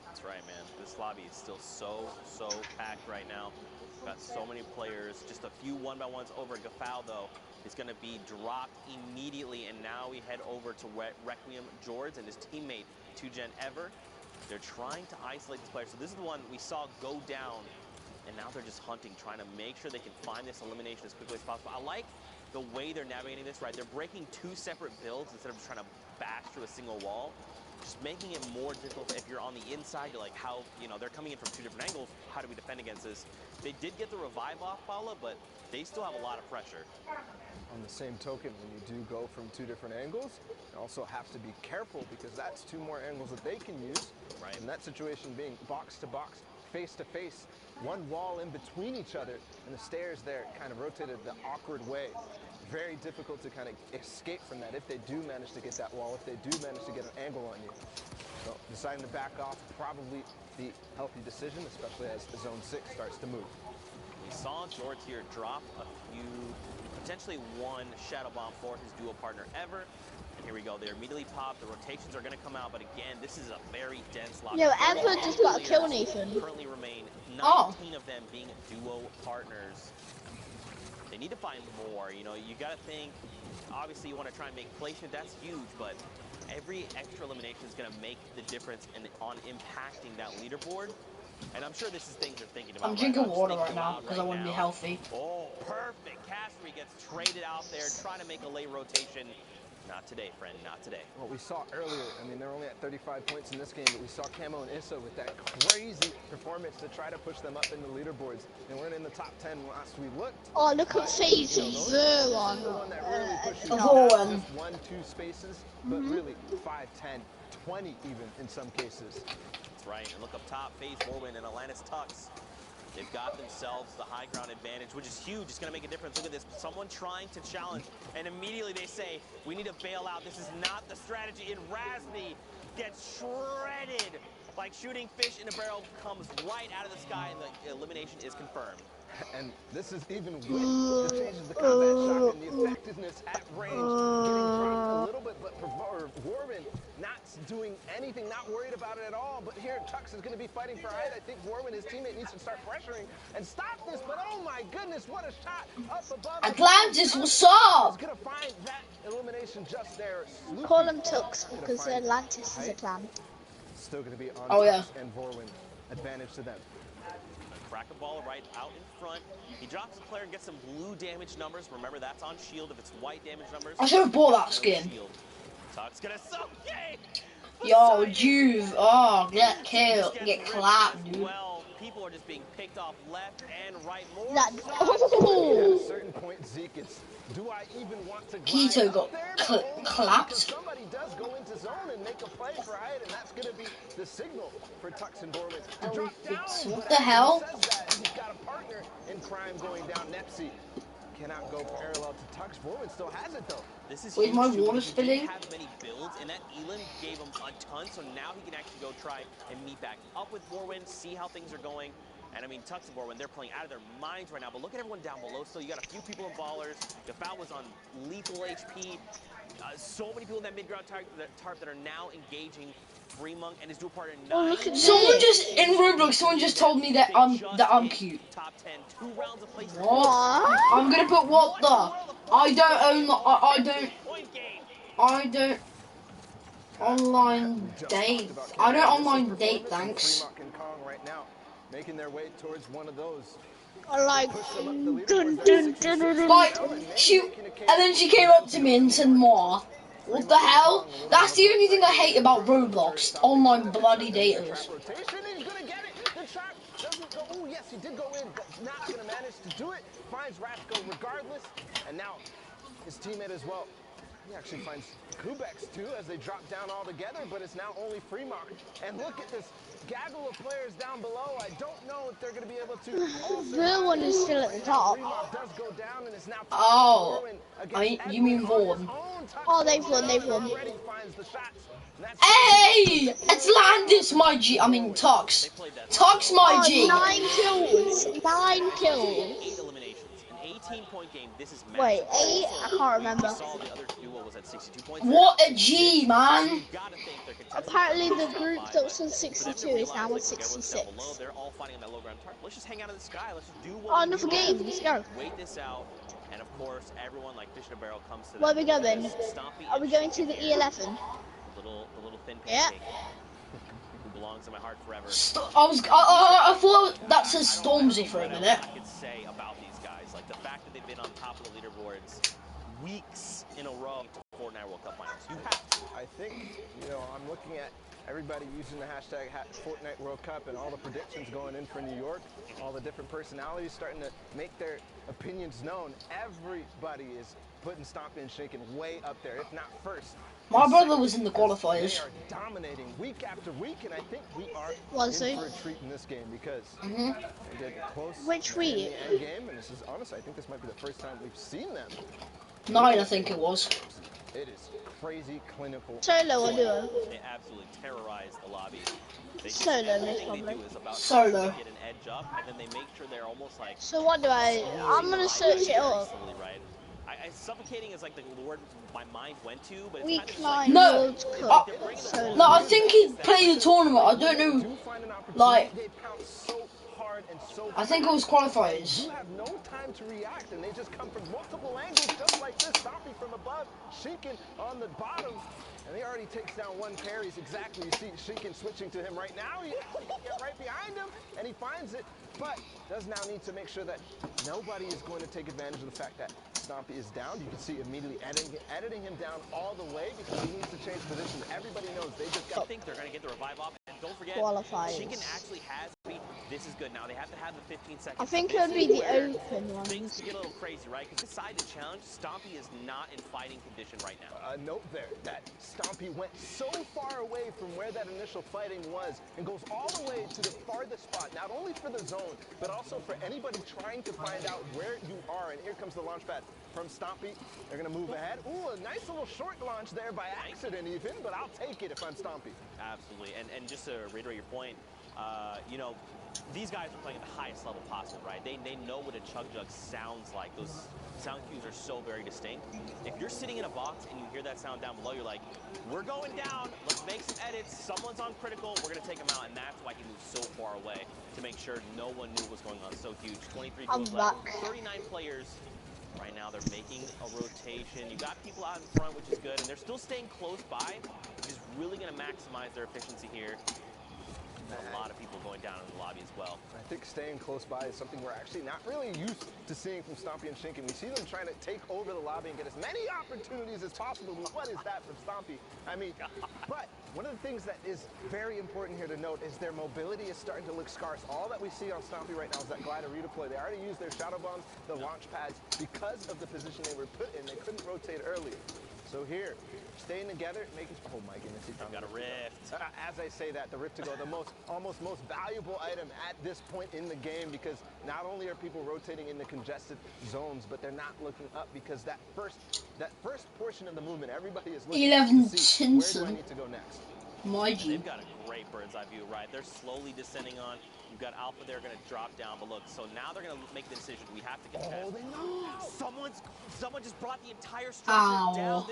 That's right, man. This lobby is still so packed right now. Got so many players. Just a few one-by-ones over. Gafal, though, is going to be dropped immediately, and now we head over to Requiem George and his teammate, 2Gen Ever. They're trying to isolate this player. So this is the one we saw go down, and now they're just hunting, trying to make sure they can find this elimination as quickly as possible. I like the way they're navigating this, right? They're breaking 2 separate builds instead of just trying to bash through a single wall. Just making it more difficult if you're on the inside. You're like, how, they're coming in from 2 different angles. How do we defend against this? They did get the revive off, Paula, but they still have a lot of pressure. On the same token, when you do go from 2 different angles, you also have to be careful because that's 2 more angles that they can use. Right. In that situation, being box to box, face to face, 1 wall in between each other, and the stairs there kind of rotated the awkward way. Very difficult to kind of escape from that if they do manage to get that wall, if they do manage to get an angle on you. So deciding to back off, probably the healthy decision, especially as the zone 6 starts to move. We saw George here drop a few, potentially 1 shadow bomb for his duo partner Ever. And here we go. They immediately pop. The rotations are going to come out, but again, this is a very dense lobby. No, Ever just got a kill, Nathan. Currently remain 19 of them being duo partners. They need to find more. You got to think, obviously you want to try and make placement. That's huge, but every extra elimination is going to make the difference on impacting that leaderboard. And I'm sure this is things they're thinking about. I'm drinking water right now because I want to be healthy. Oh, perfect. Castery gets traded out there, trying to make a late rotation. Not today, friend, not today. What we saw earlier, I mean, they're only at 35 points in this game, but we saw Camo and Issa with that crazy performance to try to push them up in the leaderboards. They weren't in the top 10 last we looked. Oh, look at Phase 0 on the one that really pushed just 1, 2 spaces, but really 5, 10, 20 even in some cases. That's right, and look up top, FaZe Warwin and Atlantis Tux. They've got themselves the high ground advantage, which is huge. It's going to make a difference. Look at this. Someone trying to challenge, and immediately they say, we need to bail out. This is not the strategy. And Razny gets shredded. Like shooting fish in a barrel, comes right out of the sky, and the elimination is confirmed. And this is even with the changes of the combat shock and the effectiveness at range getting dropped a little bit, but Warwin not doing anything, not worried about it at all. But here, Tux is going to be fighting for height. I think Warwin, his teammate, needs to start pressuring and stop this. But oh my goodness, what a shot up above. Atlantis, what's up? He's going to find that elimination just there. Call him Tux because Atlantis is a clan. Still going to be on Tux and Warwin. Advantage to them. Crack a ball right out in front. He drops the player and gets some blue damage numbers. Remember, that's on shield. If it's white damage numbers, I should have bought that skin. Tux gonna okay. Yo, Juve. Oh, get killed. Get clapped, dude. Well, people are just being picked off left and right. More at a certain point, Zeke, it's do I even want to Keto got clapped. Somebody does go into zone and make a play for height, and that's going to be the signal for Tux and Borman. What the hell? He's got a partner in crime going down. Nepsi cannot go parallel to Tux. Borman still has it though. This is my water spilling? He have many builds, and that Elin gave him a ton, so now he can actually go try and meet back up with Borwin, see how things are going. And I mean, Tux and Borwin, they're playing out of their minds right now, but look at everyone down below. So you got a few people in ballers. Gafal was on lethal HP. So many people in that mid-ground tarp that are now engaging Free Monk and his dual partner. Oh, look at Someone this. just in Roblox. Someone just told me that I'm cute. Top 10, 2 rounds of play. What? I'm gonna put what the? I don't own. I don't online date. I don't online date. Thanks. and Kong right now, making their way towards one of those. Like, Like she, and then she came up to me and said, "More. What the hell? That's the only thing I hate about Roblox. Online bloody daters." Oh yes, he did go in, but not gonna manage to do it. Finds Ratko regardless, and now his teammate as well. He actually finds Kubex too as they drop down all together, but it's now only Fremont. And look at this gaggle of players down below. I don't know if they're going to be able to. the one is still at the top. Does go down and is now Oh, you mean Vaughan? Oh, they've won, they've won. Hey, Atlantis, my G. I mean, Tox. Tox, my G. 9 kills. 9 kills. 18-point game. This is wait, 8? I can't remember. What a G, man. Apparently the group that was on 62 is now on 66. They're all fighting on that low ground target. Let's just hang out in the sky. Let's just do what another game. Let's go. Wait this out. And of course, everyone like fish in a barrel comes to where are we going? Are we going to the E11? The little thin pancake. Who belongs in my heart forever. I thought that says Stormzy for a minute. I could say about these guys, like the fact that they've been on top of the leaderboards weeks in a row to Fortnite World Cup finals. You have to. I think, I'm looking at everybody using the hashtag Fortnite World Cup and all the predictions going in for New York, all the different personalities starting to make their opinions known. Everybody is putting Stompy and Shaken way up there, if not first. My brother was in the qualifiers. They are dominating week after week, and I think we are in for a treat in this game because they get close. Which week? In the end game, and this is honestly, I think this might be the first time we've seen them. 9, I think it was. It is crazy clinical. Solo or duo? They absolutely terrorize the lobby. Solo, most probably. Solo. Get an edge up, and then they make sure they're almost like. So what do I'm gonna search it up. Right? Suffocating is like the word my mind went to, but it's Week kind of 9 World Cup. No, I think he played the tournament. I don't know. Like, I think it was qualifiers. You have no time to react, and they just come from multiple angles, just like this. Stompy from above, Sheekin on the bottom, and he already takes down one parries exactly. You see Sheekin switching to him right now. He get right behind him, and he finds it, but does now need to make sure that nobody is going to take advantage of the fact that Stompy is down. You can see immediately editing him down all the way because he needs to change position. Everybody knows they just got. I think they're going to get the revive off, and don't forget, Sheekin actually has. This is good. Now they have to have the 15 seconds. I think it would be the open one. Things get a little crazy, right? Because beside the challenge, Stompy is not in fighting condition right now. Note there that Stompy went so far away from where that initial fighting was and goes all the way to the farthest spot, not only for the zone, but also for anybody trying to find out where you are. And here comes the launch pad from Stompy. They're going to move ahead. Ooh, a nice little short launch there by accident even, but I'll take it if I'm Stompy. Absolutely. And just to reiterate your point, these guys are playing at the highest level possible, right? They know what a chug jug sounds like. Those sound cues are so very distinct. If you're sitting in a box and you hear that sound down below, you're like, we're going down. Let's make some edits. Someone's on critical. We're going to take him out. And that's why he moved so far away to make sure no one knew what was going on. So huge. 23 goals left. 39 players. Right now, they're making a rotation. You got people out in front, which is good. And they're still staying close by, which is really going to maximize their efficiency here. A lot of people going down in the lobby as well. I think staying close by is something we're actually not really used to seeing from Stompy and Shinken. We see them trying to take over the lobby and get as many opportunities as possible. What is that from Stompy? I mean, but one of the things that is very important here to note is their mobility is starting to look scarce. All that we see on Stompy right now is that glider redeploy. They already used their shadow bombs, the launch pads, because of the position they were put in. They couldn't rotate earlier. So here, staying together, making. Oh my goodness, he got a rift. As I say that, the rift to go, the almost most valuable item at this point in the game, because not only are people rotating in the congested zones, but they're not looking up because that first portion of the movement, everybody is looking 11 to see where do I need to go next. They've got a great bird's eye view, right? They're slowly descending on. You've got Alpha there going to drop down, but look, so now they're going to make the decision. We have to get past. They know. Someone just brought the entire structure down.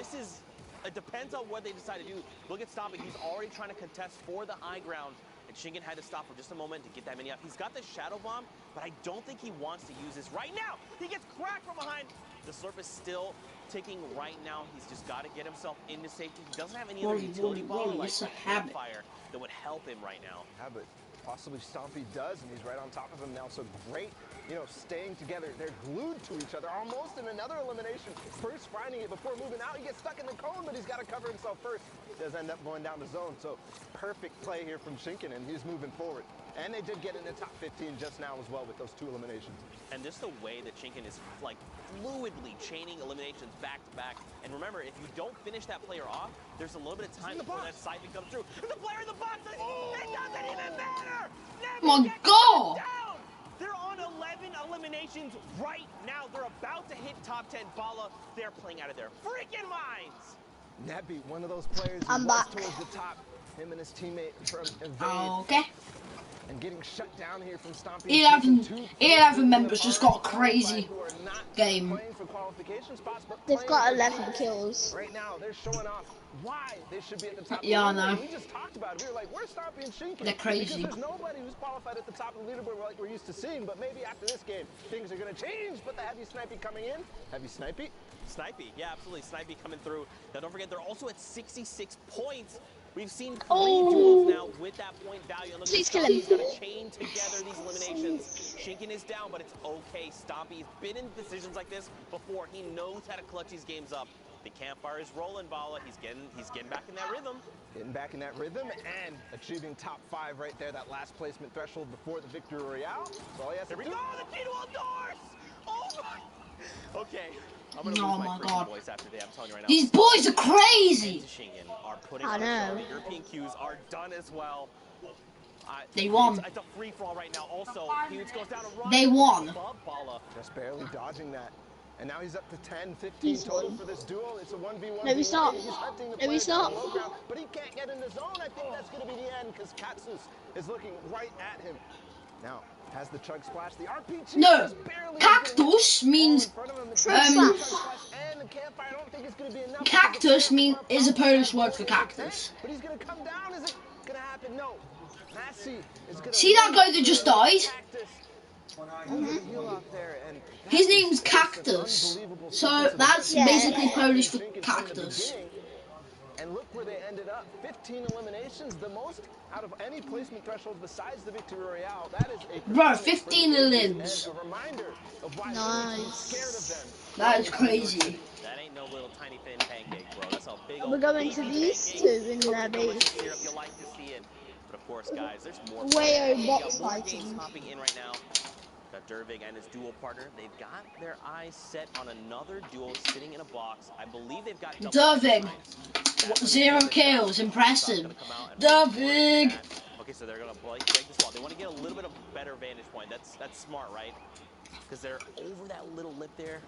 it depends on what they decide to do. Look at Stompy. He's already trying to contest for the high ground. And Shinken had to stop for just a moment to get that mini up. He's got the Shadow Bomb, but I don't think he wants to use this right now. He gets cracked from behind. The Slurp is still ticking right now. He's just got to get himself into safety. He doesn't have any other utility ball like a campfire that would help him right now. Yeah, but possibly Stompy does, and he's right on top of him now. So great, you know, staying together. They're glued to each other, almost in another elimination. First finding it before moving out. He gets stuck in the cone, but he's got to cover himself first. Does end up going down the zone. So perfect play here from Shinken, and he's moving forward. And they did get in the top 15 just now as well with those 2 eliminations. And just the way that Shinken is like fluidly chaining eliminations back to back. And remember, if you don't finish that player off, there's a little bit of time before that siphon comes through. The player in the box, it doesn't even matter! My God! Down. They're on 11 eliminations right now. They're about to hit top 10. Bala, they're playing out of their freaking minds. Nappy, one of those players who I'm was back. towards the top. Him and his teammate from Evade. Okay. And getting shut down here from Stompy. 11 members just got a crazy game. They've got 11 kills. Right now, they're showing off why they should be at the top. Yeah, I know. We just talked about it. We were like, where's Stompy and Shinken? They're crazy. Because there's nobody who's qualified at the top of the leaderboard like we're used to seeing. But maybe after this game, things are going to change. But the Heavy Snipey coming in. Heavy Snipey. Snipey, yeah, absolutely. Snipey coming through. Now, don't forget, they're also at 66 points. We've seen 3 duels now with that point value. Look, Please kill him. Stompy's got to chain together these eliminations. Shinken is down, but it's okay. Stompy's been in decisions like this before. He knows how to clutch these games up. The campfire is rolling, Bala. He's getting back in that rhythm. Getting back in that rhythm and achieving top 5 right there. That last placement threshold before the Victory Royale. So all he has to do. Here we go, the key to all doors! Oh my! Okay. I'm gonna Oh lose my my God. voice after today. I'm telling you right now. These boys are crazy. Are putting I on a show. know. The European queues are done as well. They won. It's a free for all right now. Also, Hughes goes down a run. They won. Above Bala. Just barely dodging that. And now he's up to 10, 15 total for this duel. It's a 1v1. No, he's not. He's hunting the No, he's players not. on the low ground, but he can't get in the zone. I think that's going to be the end because Katsus is looking right at him. Now, has the chug splash. The RPG No, is barely cactus means cactus is a Polish word for cactus. But he's going to come down. Is it going to happen? No. Massey is going to See that guy that just died? heal out there, and His name's Cactus, so that's basically Polish for cactus. And look where they ended up. 15 eliminations, the most out of any placement threshold besides the Victory Royale. That is a Bro, 15 elims. a reminder of why Nice. scared of them. That is crazy. That ain't no little tiny thin pancake, bro. That's a big old We're going to baby these pancake. two in their base. Here if you like to see it. But of course, guys, there's more. Wayo We box got more fighting. games hopping in right now. Got Dervig and his dual partner. They've got their eyes set on another duo sitting in a box. I believe they've got Dervig. 0 kills, impressive. Dervig. Okay, so they're gonna break this wall. They want to get a little bit of better vantage point. That's smart, right? Because they're over that little lip there.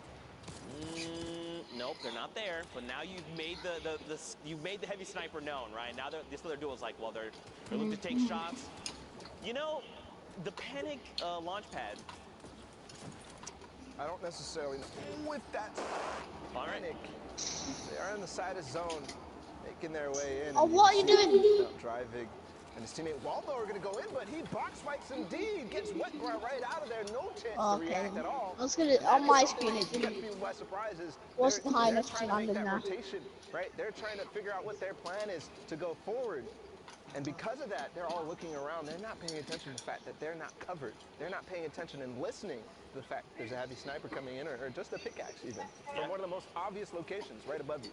Nope, they're not there. But now you've made you've made the heavy sniper known, right? Now this other duo is like, well, they're looking to take shots. You know, the panic launch pad. I don't necessarily know if that's All right. panic. They are in the side of zone, making their way in. Oh, what are you doing? Driving. And his teammate Waldo are going to go in, but he box fights indeed. Gets wet right out of there. No chance to react at all. I was gonna on my screen. It Kept didn't. people by surprise is Wasn't high they're enough to trying land make in that there. rotation, right? They're trying to figure out what their plan is to go forward. And because of that, they're all looking around. They're not paying attention to the fact that they're not covered. They're not paying attention and listening to the fact there's a heavy sniper coming in, or just a pickaxe even, from one of the most obvious locations right above you.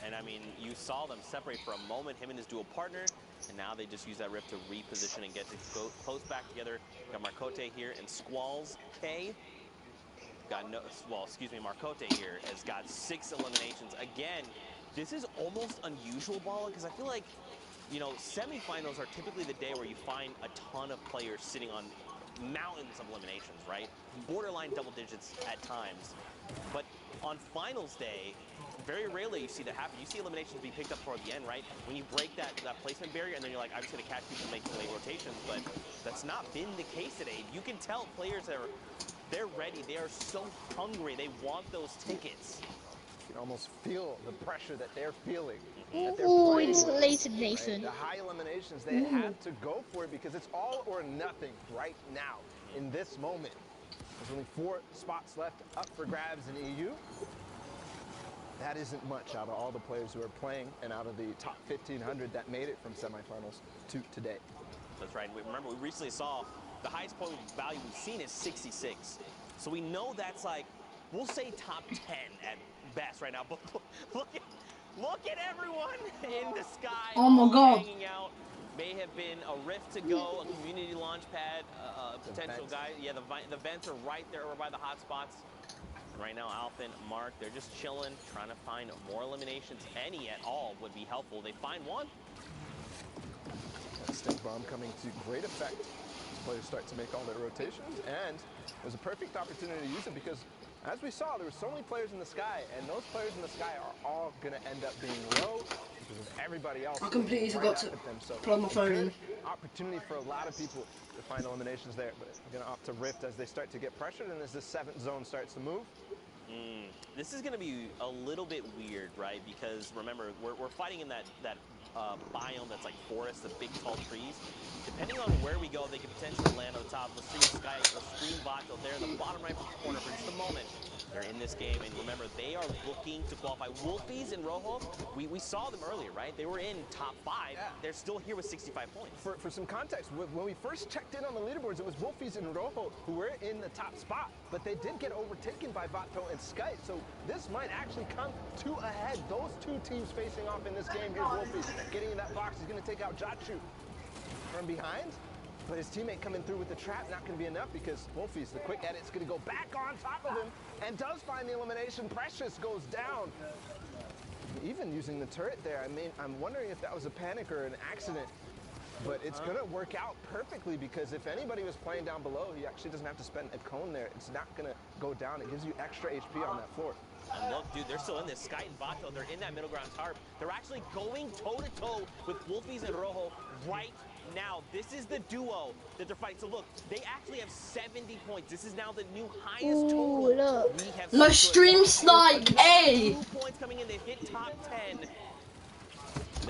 And I mean, you saw them separate for a moment, him and his dual partner, and now they just use that rip to reposition and get to go close back together. Got Marcote here and Squalls K. Got Marcote here has got 6 eliminations. Again, this is almost unusual, Bala, because I feel like, you know, semifinals are typically the day where you find a ton of players sitting on mountains of eliminations, right? Borderline double digits at times. But on finals day, very rarely you see that happen. You see eliminations be picked up toward the end, right? When you break that placement barrier and then you're like, I'm just gonna catch people making late rotations, but that's not been the case today. You can tell players they're ready. They are so hungry. They want those tickets. can almost feel the pressure that they're feeling. Ooh, insulated Nathan. Right? The high eliminations, they have to go for it because it's all or nothing right now in this moment. There's only 4 spots left up for grabs in EU. That isn't much out of all the players who are playing and out of the top 1,500 that made it from semifinals to today. That's right. Remember, we recently saw the highest point value we've seen is 66. So we know that's like, we'll say top 10 at best right now. But look at everyone in the sky. Oh my God. Hanging out. May have been a rift to go, a community launch pad, a potential guy. Yeah, the vents are right there over by the hot spots. And right now, Alpha and Mark, they're just chilling, trying to find more eliminations. Any at all would be helpful. They find one. That stink bomb coming to great effect as players start to make all their rotations, and it was a perfect opportunity to use it because, as we saw, there were so many players in the sky, and those players in the sky are all going to end up being low because of everybody else. I completely forgot to plug my phone in. Opportunity for a lot of people to find eliminations there, but they're going to opt to rift as they start to get pressured and as the 7th zone starts to move. This is going to be a little bit weird, right? Because remember, we're fighting in that biome that's like forest, the big tall trees. Depending on where we go, they could potentially land on the top. Stream Vato there in the bottom right corner for just a moment. They're in this game, and remember, they are looking to qualify. Wolfies and Rojo, we saw them earlier, right? They were in top 5. Yeah. They're still here with 65 points. For some context, when we first checked in on the leaderboards, it was Wolfies and Rojo who were in the top spot, but they did get overtaken by Vato and Skype, so this might actually come to a head. Those 2 teams facing off in this game. Here's Wolfies getting in that box. He's going to take out Jachu from behind, but his teammate coming through with the trap, not going to be enough because Wolfies, the quick edit's going to go back on top of him and does find the elimination. Precious goes down. Even using the turret there, I mean, I'm wondering if that was a panic or an accident, but it's going to work out perfectly because if anybody was playing down below, he actually doesn't have to spend a cone there. It's not going to go down. It gives you extra HP on that floor. And look, dude, they're still in this. Sky and Vato, they're in that middle ground tarp. They're actually going toe-to-toe with Wolfies and Rojo right now. This is the duo that they're fighting. So look, they actually have 70 points. This is now the new highest total. Look. We have No stream snipe, hey! 2 points coming in. They've hit top 10.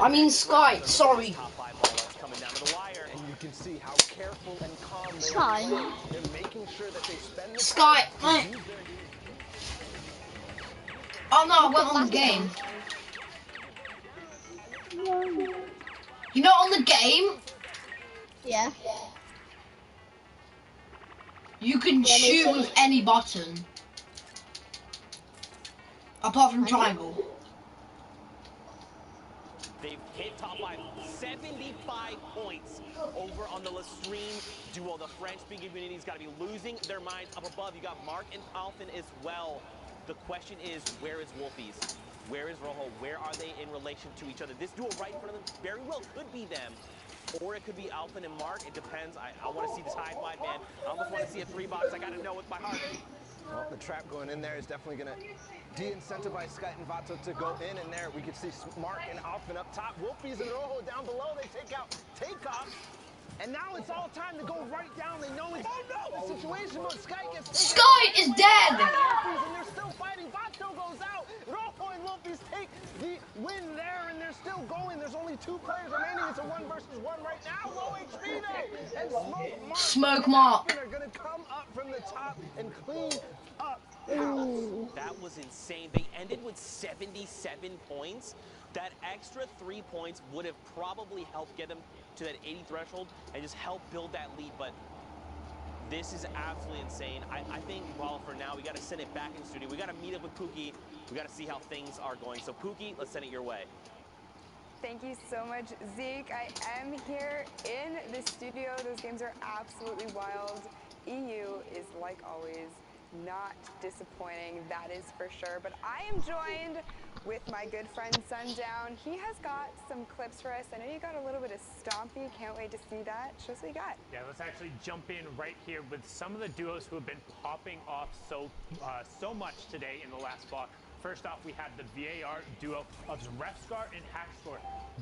I mean Sky, sorry. Top 5 ball coming down to the wire. And you can see how careful and calm they are playing. They're making sure that they spend the Sky. Oh no, I went on the game. You know, on the game? Yeah. You can shoot with any button. Apart from triangle. They've hit top 5, 75 points over on the Lestrine duo. The French-speaking community's got to be losing their minds. Up above, you got Mark and Alphen as well. The question is, where is Wolfies? Where is Rojo? Where are they in relation to each other? This duo right in front of them very well could be them. Or it could be Alphen and Mark. It depends. I want to see this high wide, man. I almost want to see a 3-box. I got to know with my heart. Well, the trap going in there is definitely going to de-incentivize Skype and Vato to go in, and there we can see Mark and Alphen up top. Wolfies and Rojo down below. They take out Takeoff. And now it's all time to go right down. They know it's the situation, but Sky gets taken Sky is dead! And they're still fighting. Vato goes out. Rojo and Wolfies take the win there, and they're still going. There's only 2 players remaining. It's a 1 versus 1 right now. Low HP and Smoke Mark are going to come up from the top and clean up house. That was insane. They ended with 77 points. That extra 3 points would have probably helped get them to that 80 threshold and just help build that lead, but this is absolutely insane. I think, well, for now, we got to send it back in the studio. We got to meet up with Pookie. We got to see how things are going. So, Pookie, let's send it your way. Thank you so much, Zeke. I am here in the studio. Those games are absolutely wild. EU is, like always, not disappointing, that is for sure. But I am joined with my good friend Sundown. He has got some clips for us. I know you got a little bit of Stompy. Can't wait to see that. Show us what you got. Yeah, let's actually jump in right here with some of the duos who have been popping off so much today in the last block. First off, we had the VAR duo of Refscar and Hackscore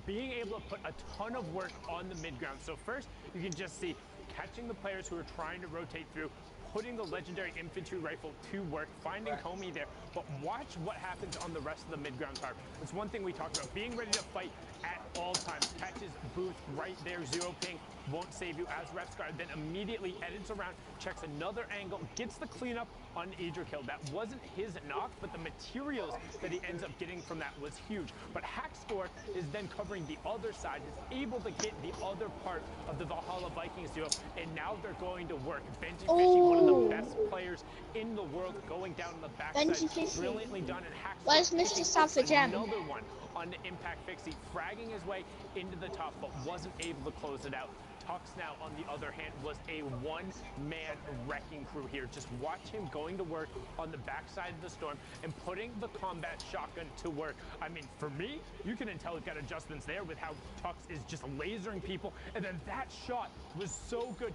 being able to put a ton of work on the mid ground. So first, you can just see catching the players who are trying to rotate through, putting the legendary infantry rifle to work, finding Comey there. But watch what happens on the rest of the mid-ground tarp. It's one thing we talked about, being ready to fight at all times. Catches Booth right there, 0 ping, won't save you as ref's guard, then immediately edits around, checks another angle, gets the cleanup on Idra kill. That wasn't his knock, but the materials that he ends up getting from that was huge. But Hackscore is then covering the other side, is able to get the other part of the Valhalla Vikings duo, and now they're going to work. Benji Fishy, one of the best players in the world, going down the backside, brilliantly done, and Hackscore Where's Mr. Savage M? another one on the Impact Fixie, fragging his way into the top, but wasn't able to close it out. Tux now, on the other hand, was a one-man wrecking crew here. Just watch him going to work on the backside of the storm and putting the combat shotgun to work. I mean, for me, you can tell he's got adjustments there with how Tux is just lasering people. And then that shot was so good,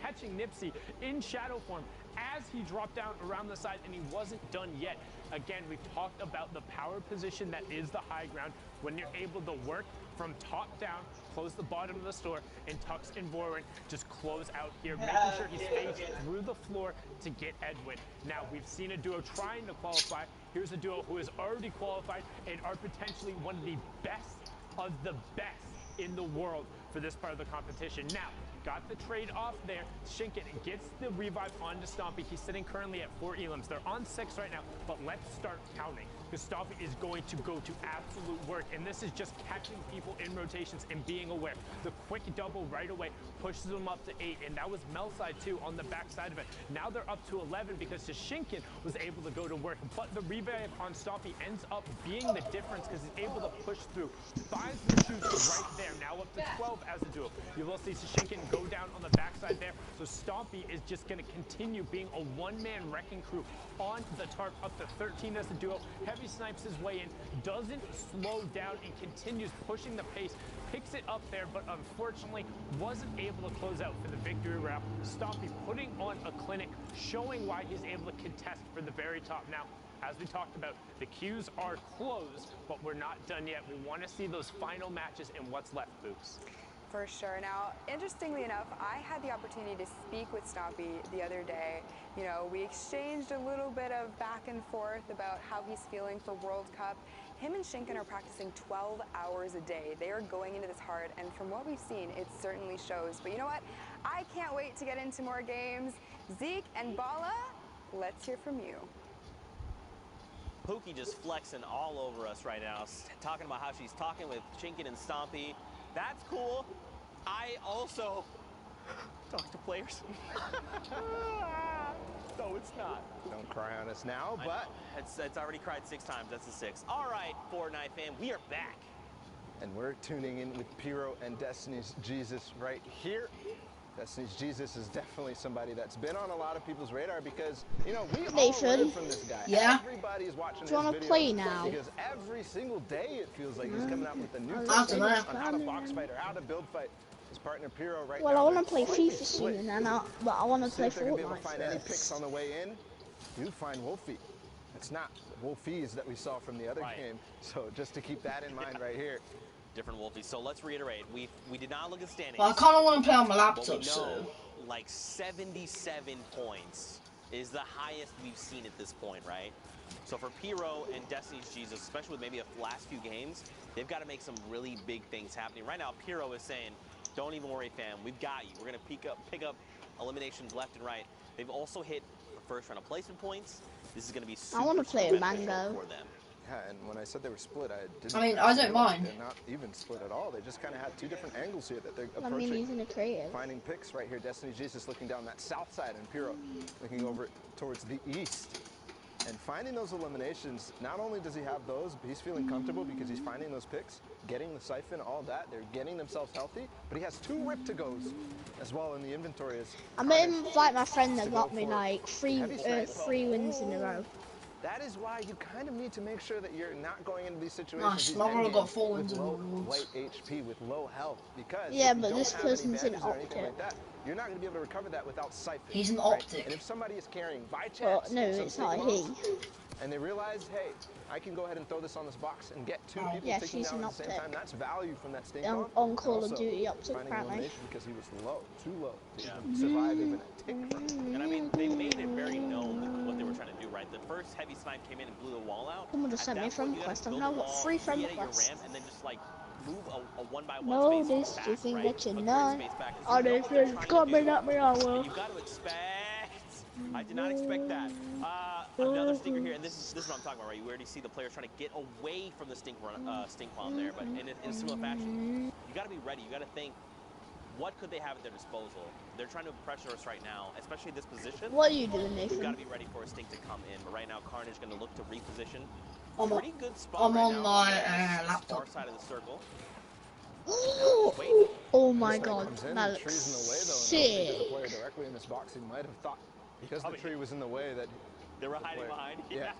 catching Nipsey in shadow form as he dropped down around the side, and he wasn't done yet. Again, we've talked about the power position that is the high ground. When you're able to work from top down, close the bottom of the store, and Tux and Warren just close out here, making sure he's phased through the floor to get Edwin. Now, we've seen a duo trying to qualify. Here's a duo who has already qualified and are potentially one of the best in the world for this part of the competition. Now, got the trade off there. Shinken gets the revive onto Stompy. He's sitting currently at 4 elims. They're on 6 right now, but let's start counting, because Stompy is going to go to absolute work, and this is just catching people in rotations and being aware. The quick double right away pushes them up to 8, and that was Melside too on the backside of it. Now they're up to 11 because Shinken was able to go to work, but the revive on Stompy ends up being the difference because he's able to push through. Finds the shoots right there, now up to 12 as a duo. You will see Shinken go down on the backside there, so Stompy is just going to continue being a one-man wrecking crew on the tarp, up to 13 as a duo. Heavy snipes his way in, doesn't slow down, and continues pushing the pace, picks it up there, but unfortunately wasn't able to close out for the victory round. Stompy putting on a clinic, showing why he's able to contest for the very top. Now, as we talked about, the queues are closed, but we're not done yet. We want to see those final matches and what's left, Boots. For sure. Now, interestingly enough, I had the opportunity to speak with Stompy the other day. You know, we exchanged a little bit of back and forth about how he's feeling for World Cup. Him and Shinken are practicing 12 hours a day. They are going into this hard, and from what we've seen, it certainly shows. But you know what? I can't wait to get into more games. Zeke and Bala, let's hear from you. Pookie just flexing all over us right now, talking about how she's talking with Shinken and Stompy. That's cool. I also talk to players. No, it's not. Don't cry on us now, but it's already cried 6 times. That's the 6th. All right, Fortnite fam, we are back. And we're tuning in with Pyro and Destiny's Jesus right here. Destiny's Jesus is definitely somebody that's been on a lot of people's radar because, you know, we all learn from this guy. Yeah. Everybody's watching Do you his want to videos play now? because every single day it feels like he's coming out with a new technique on how to box fight or how to build fight. His partner Pyro right now. Well, I want to play FIFA soon, but I want to play Fortnite. If they're gonna be able to find any first. picks on the way in, you find Wolfie. It's not the Wolfies that we saw from the other game. So just to keep that in mind right here. Different Wolfies. So let's reiterate. We did not look at standings. Well, I kind of want to play on my laptop, but we know, so like 77 points is the highest we've seen at this point, right? So for Pyro and Destiny's Jesus, especially with maybe the last few games, they've got to make some really big things happening. Right now, Pyro is saying, don't even worry, fam. We've got you. We're going to pick up eliminations left and right. They've also hit the first round of placement points. This is going to be super, I want to play a beneficial Mango. for them. Yeah, and when I said they were split, I didn't. I mean, I don't mind. They're not even split at all. They just kind of had 2 different angles here that they're I approaching. mean, using a creative. Finding picks right here. Destiny Jesus looking down that south side, and Pyro looking over towards the east. And finding those eliminations, not only does he have those, but he's feeling comfortable because he's finding those picks, getting the siphon, all that. They're getting themselves healthy, but he has 2 rip-to-goes as well in the inventory. I'm going to invite my friend that got me like 3 wins in a row. That is why you kind of need to make sure that you're not going into these situations. Nice, Slumber got 4 wins with in low the rules. white HP, with low health, because yeah, if you but don't this have any person's an badges or anything optic. like that, you're not going to be able to recover that without siphon. He's an right? optic. And if somebody is carrying by chance, Well, no, it's not a he. and they realize, hey, I can go ahead and throw this on this box and get two people Yeah, ticking she's down an at the same optic. time. That's value from that stink On bomb. Call of Also, Duty optic, finding apparently. elimination because he was low, too low to even survive even a tick from it. And I mean, they made it very known what they were trying to do, right? The first heavy snipe came in and blew the wall out. Someone just At sent me a that point, friend you gotta request. I've build now a got wall, 3 friend create your requests. ramp, and then just like move a one-by-one No, space this back, you think right? that you're A grid not. space back, 'cause Oh, you know this what they're is trying to coming do. up me, I will. And you've got to expect. I did not expect that. Another stinker here, and this is what I'm talking about, right? You already see the players trying to get away from the stink bomb there, but in a similar fashion, you got to be ready. You got to think, what could they have at their disposal? They're trying to pressure us right now, especially this position. What are you doing, We've got Nathan? to be ready for a stink to come in. But right now, Carnage going to look to reposition. I'm Pretty good spot on right now my on the laptop. far side of the circle. Oh my This god, comes in, that the looks tree's in the way though, and sick. because the player directly in this box, he might have thought because the tree was in the way that they were hiding behind. Yeah,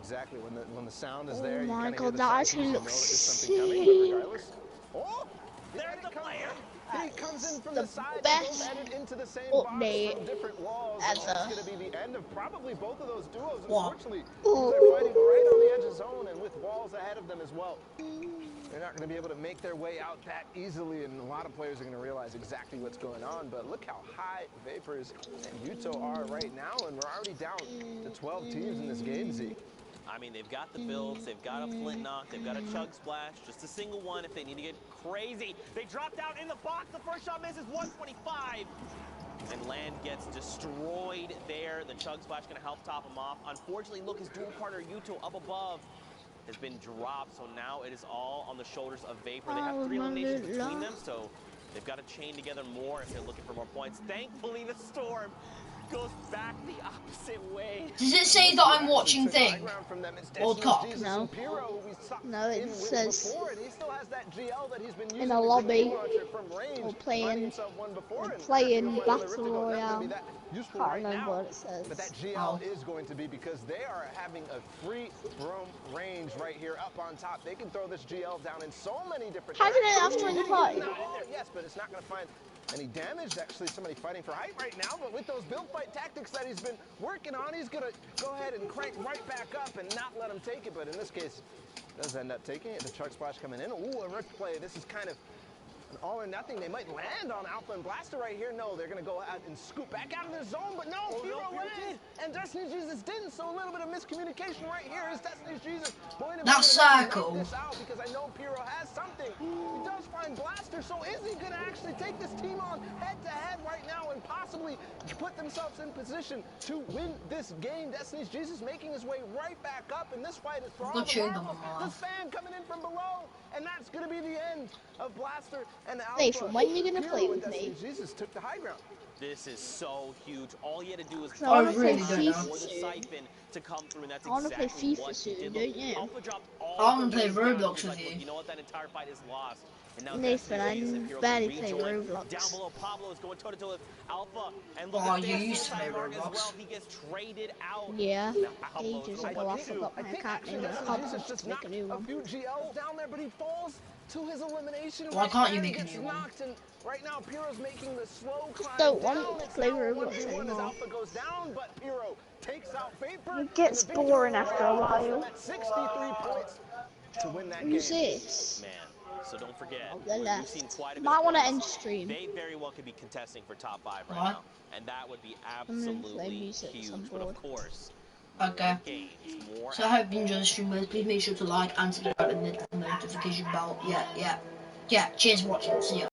exactly. When the sound is Oh there, you my kind of hear god, the that sound actually cues, you know that looks there's something coming. But sick. regardless, oh, there's the player. He comes in from the the side, best both headed into the same update box from different walls, and ever. that's going to be the end of probably both of those duos. What? Unfortunately, because they're fighting right on the edge of zone and with walls ahead of them as well. They're not going to be able to make their way out that easily, and a lot of players are going to realize exactly what's going on. But look how high Vapors and Yuto are right now, and we're already down to 12 teams in this game, Zeke. I mean, they've got the builds, they've got a flint knock, they've got a chug splash, just a single one if they need to get crazy. They dropped out in the box, the first shot misses 125. And Land gets destroyed there. The chug splash gonna help top him off. Unfortunately, look, his dual partner Yuto up above has been dropped, so now it is all on the shoulders of Vapor. They have 3 eliminations between them, so they've got to chain together more if they're looking for more points. Thankfully, the Storm goes back the opposite way. Does it say that I'm watching thing? World Cup? No. No, it says in a lobby or playing Battle Royale. Can't remember what it says. But that GL is going to be because they are having a free roam range right here up on top. They can throw this GL down in so many different How did it after in the party? Yes, but it's not going to find any damage. Actually, somebody fighting for height right now, but with those build fight tactics that he's been working on, he's going to go ahead and crank right back up and not let him take it. But in this case, does end up taking it. The chug splash coming in. Ooh, a rift play. This is kind of an all or nothing. They might land on Alpha and Blaster right here. No, they're going to go out and scoop back out of the zone, but no, Hero lands, and Destiny's Jesus didn't, so a little bit of miscommunication right here. Is Destiny's Jesus going to that circle this out? Because I know Pyro has something. He does find Blaster, so is he going to actually take this team on head-to-head right now and possibly put themselves in position to win this game? Destiny's Jesus making his way right back up, and this fight is for all the spam coming in from below, and that's going to be the end of Blaster and Alpha. Nathan, when are you going to play with me? Jesus took the high ground. This is so huge. All you had to do was I want to play for FIFA the siphon to come through, and that's I want to play exactly FIFA what he soon, did. don't you? Alpha dropped all I want to play the way down. Roblox He's with like, you. look, you know what? That entire fight is lost. And now Nathan, I Hero barely can play rejoin. Roblox. Down below, Pablo is going toe-to-toe with Alpha. And look Oh, at you this used to play mark as Roblox. well. He gets traded out. Yeah, Now Pablo ages is ago I forgot my account name. I can't just make a new A one. few GLs down there, but he falls to his elimination. Why right can't there. you He make a gets new one? knocked, and right now Pyro's making the slow climb Don't down. want to It's play now a Roblox 1v1 as anymore. Alpha goes down, but Pyro takes out Vapor. It gets boring after a while. At 63 points to win that Who's game. this? Man, so don't forget, The we've left. seen quite a bit Might of want to points. end stream. They very well could be contesting for top 5 right What? now, and that would be I'm gonna play absolutely music, 'cause I'm huge. But of bored. course, Okay. games, more So I hope you enjoy the stream, guys. Please make sure to like and subscribe and hit the notification bell. Yeah. Cheers for watching. See ya.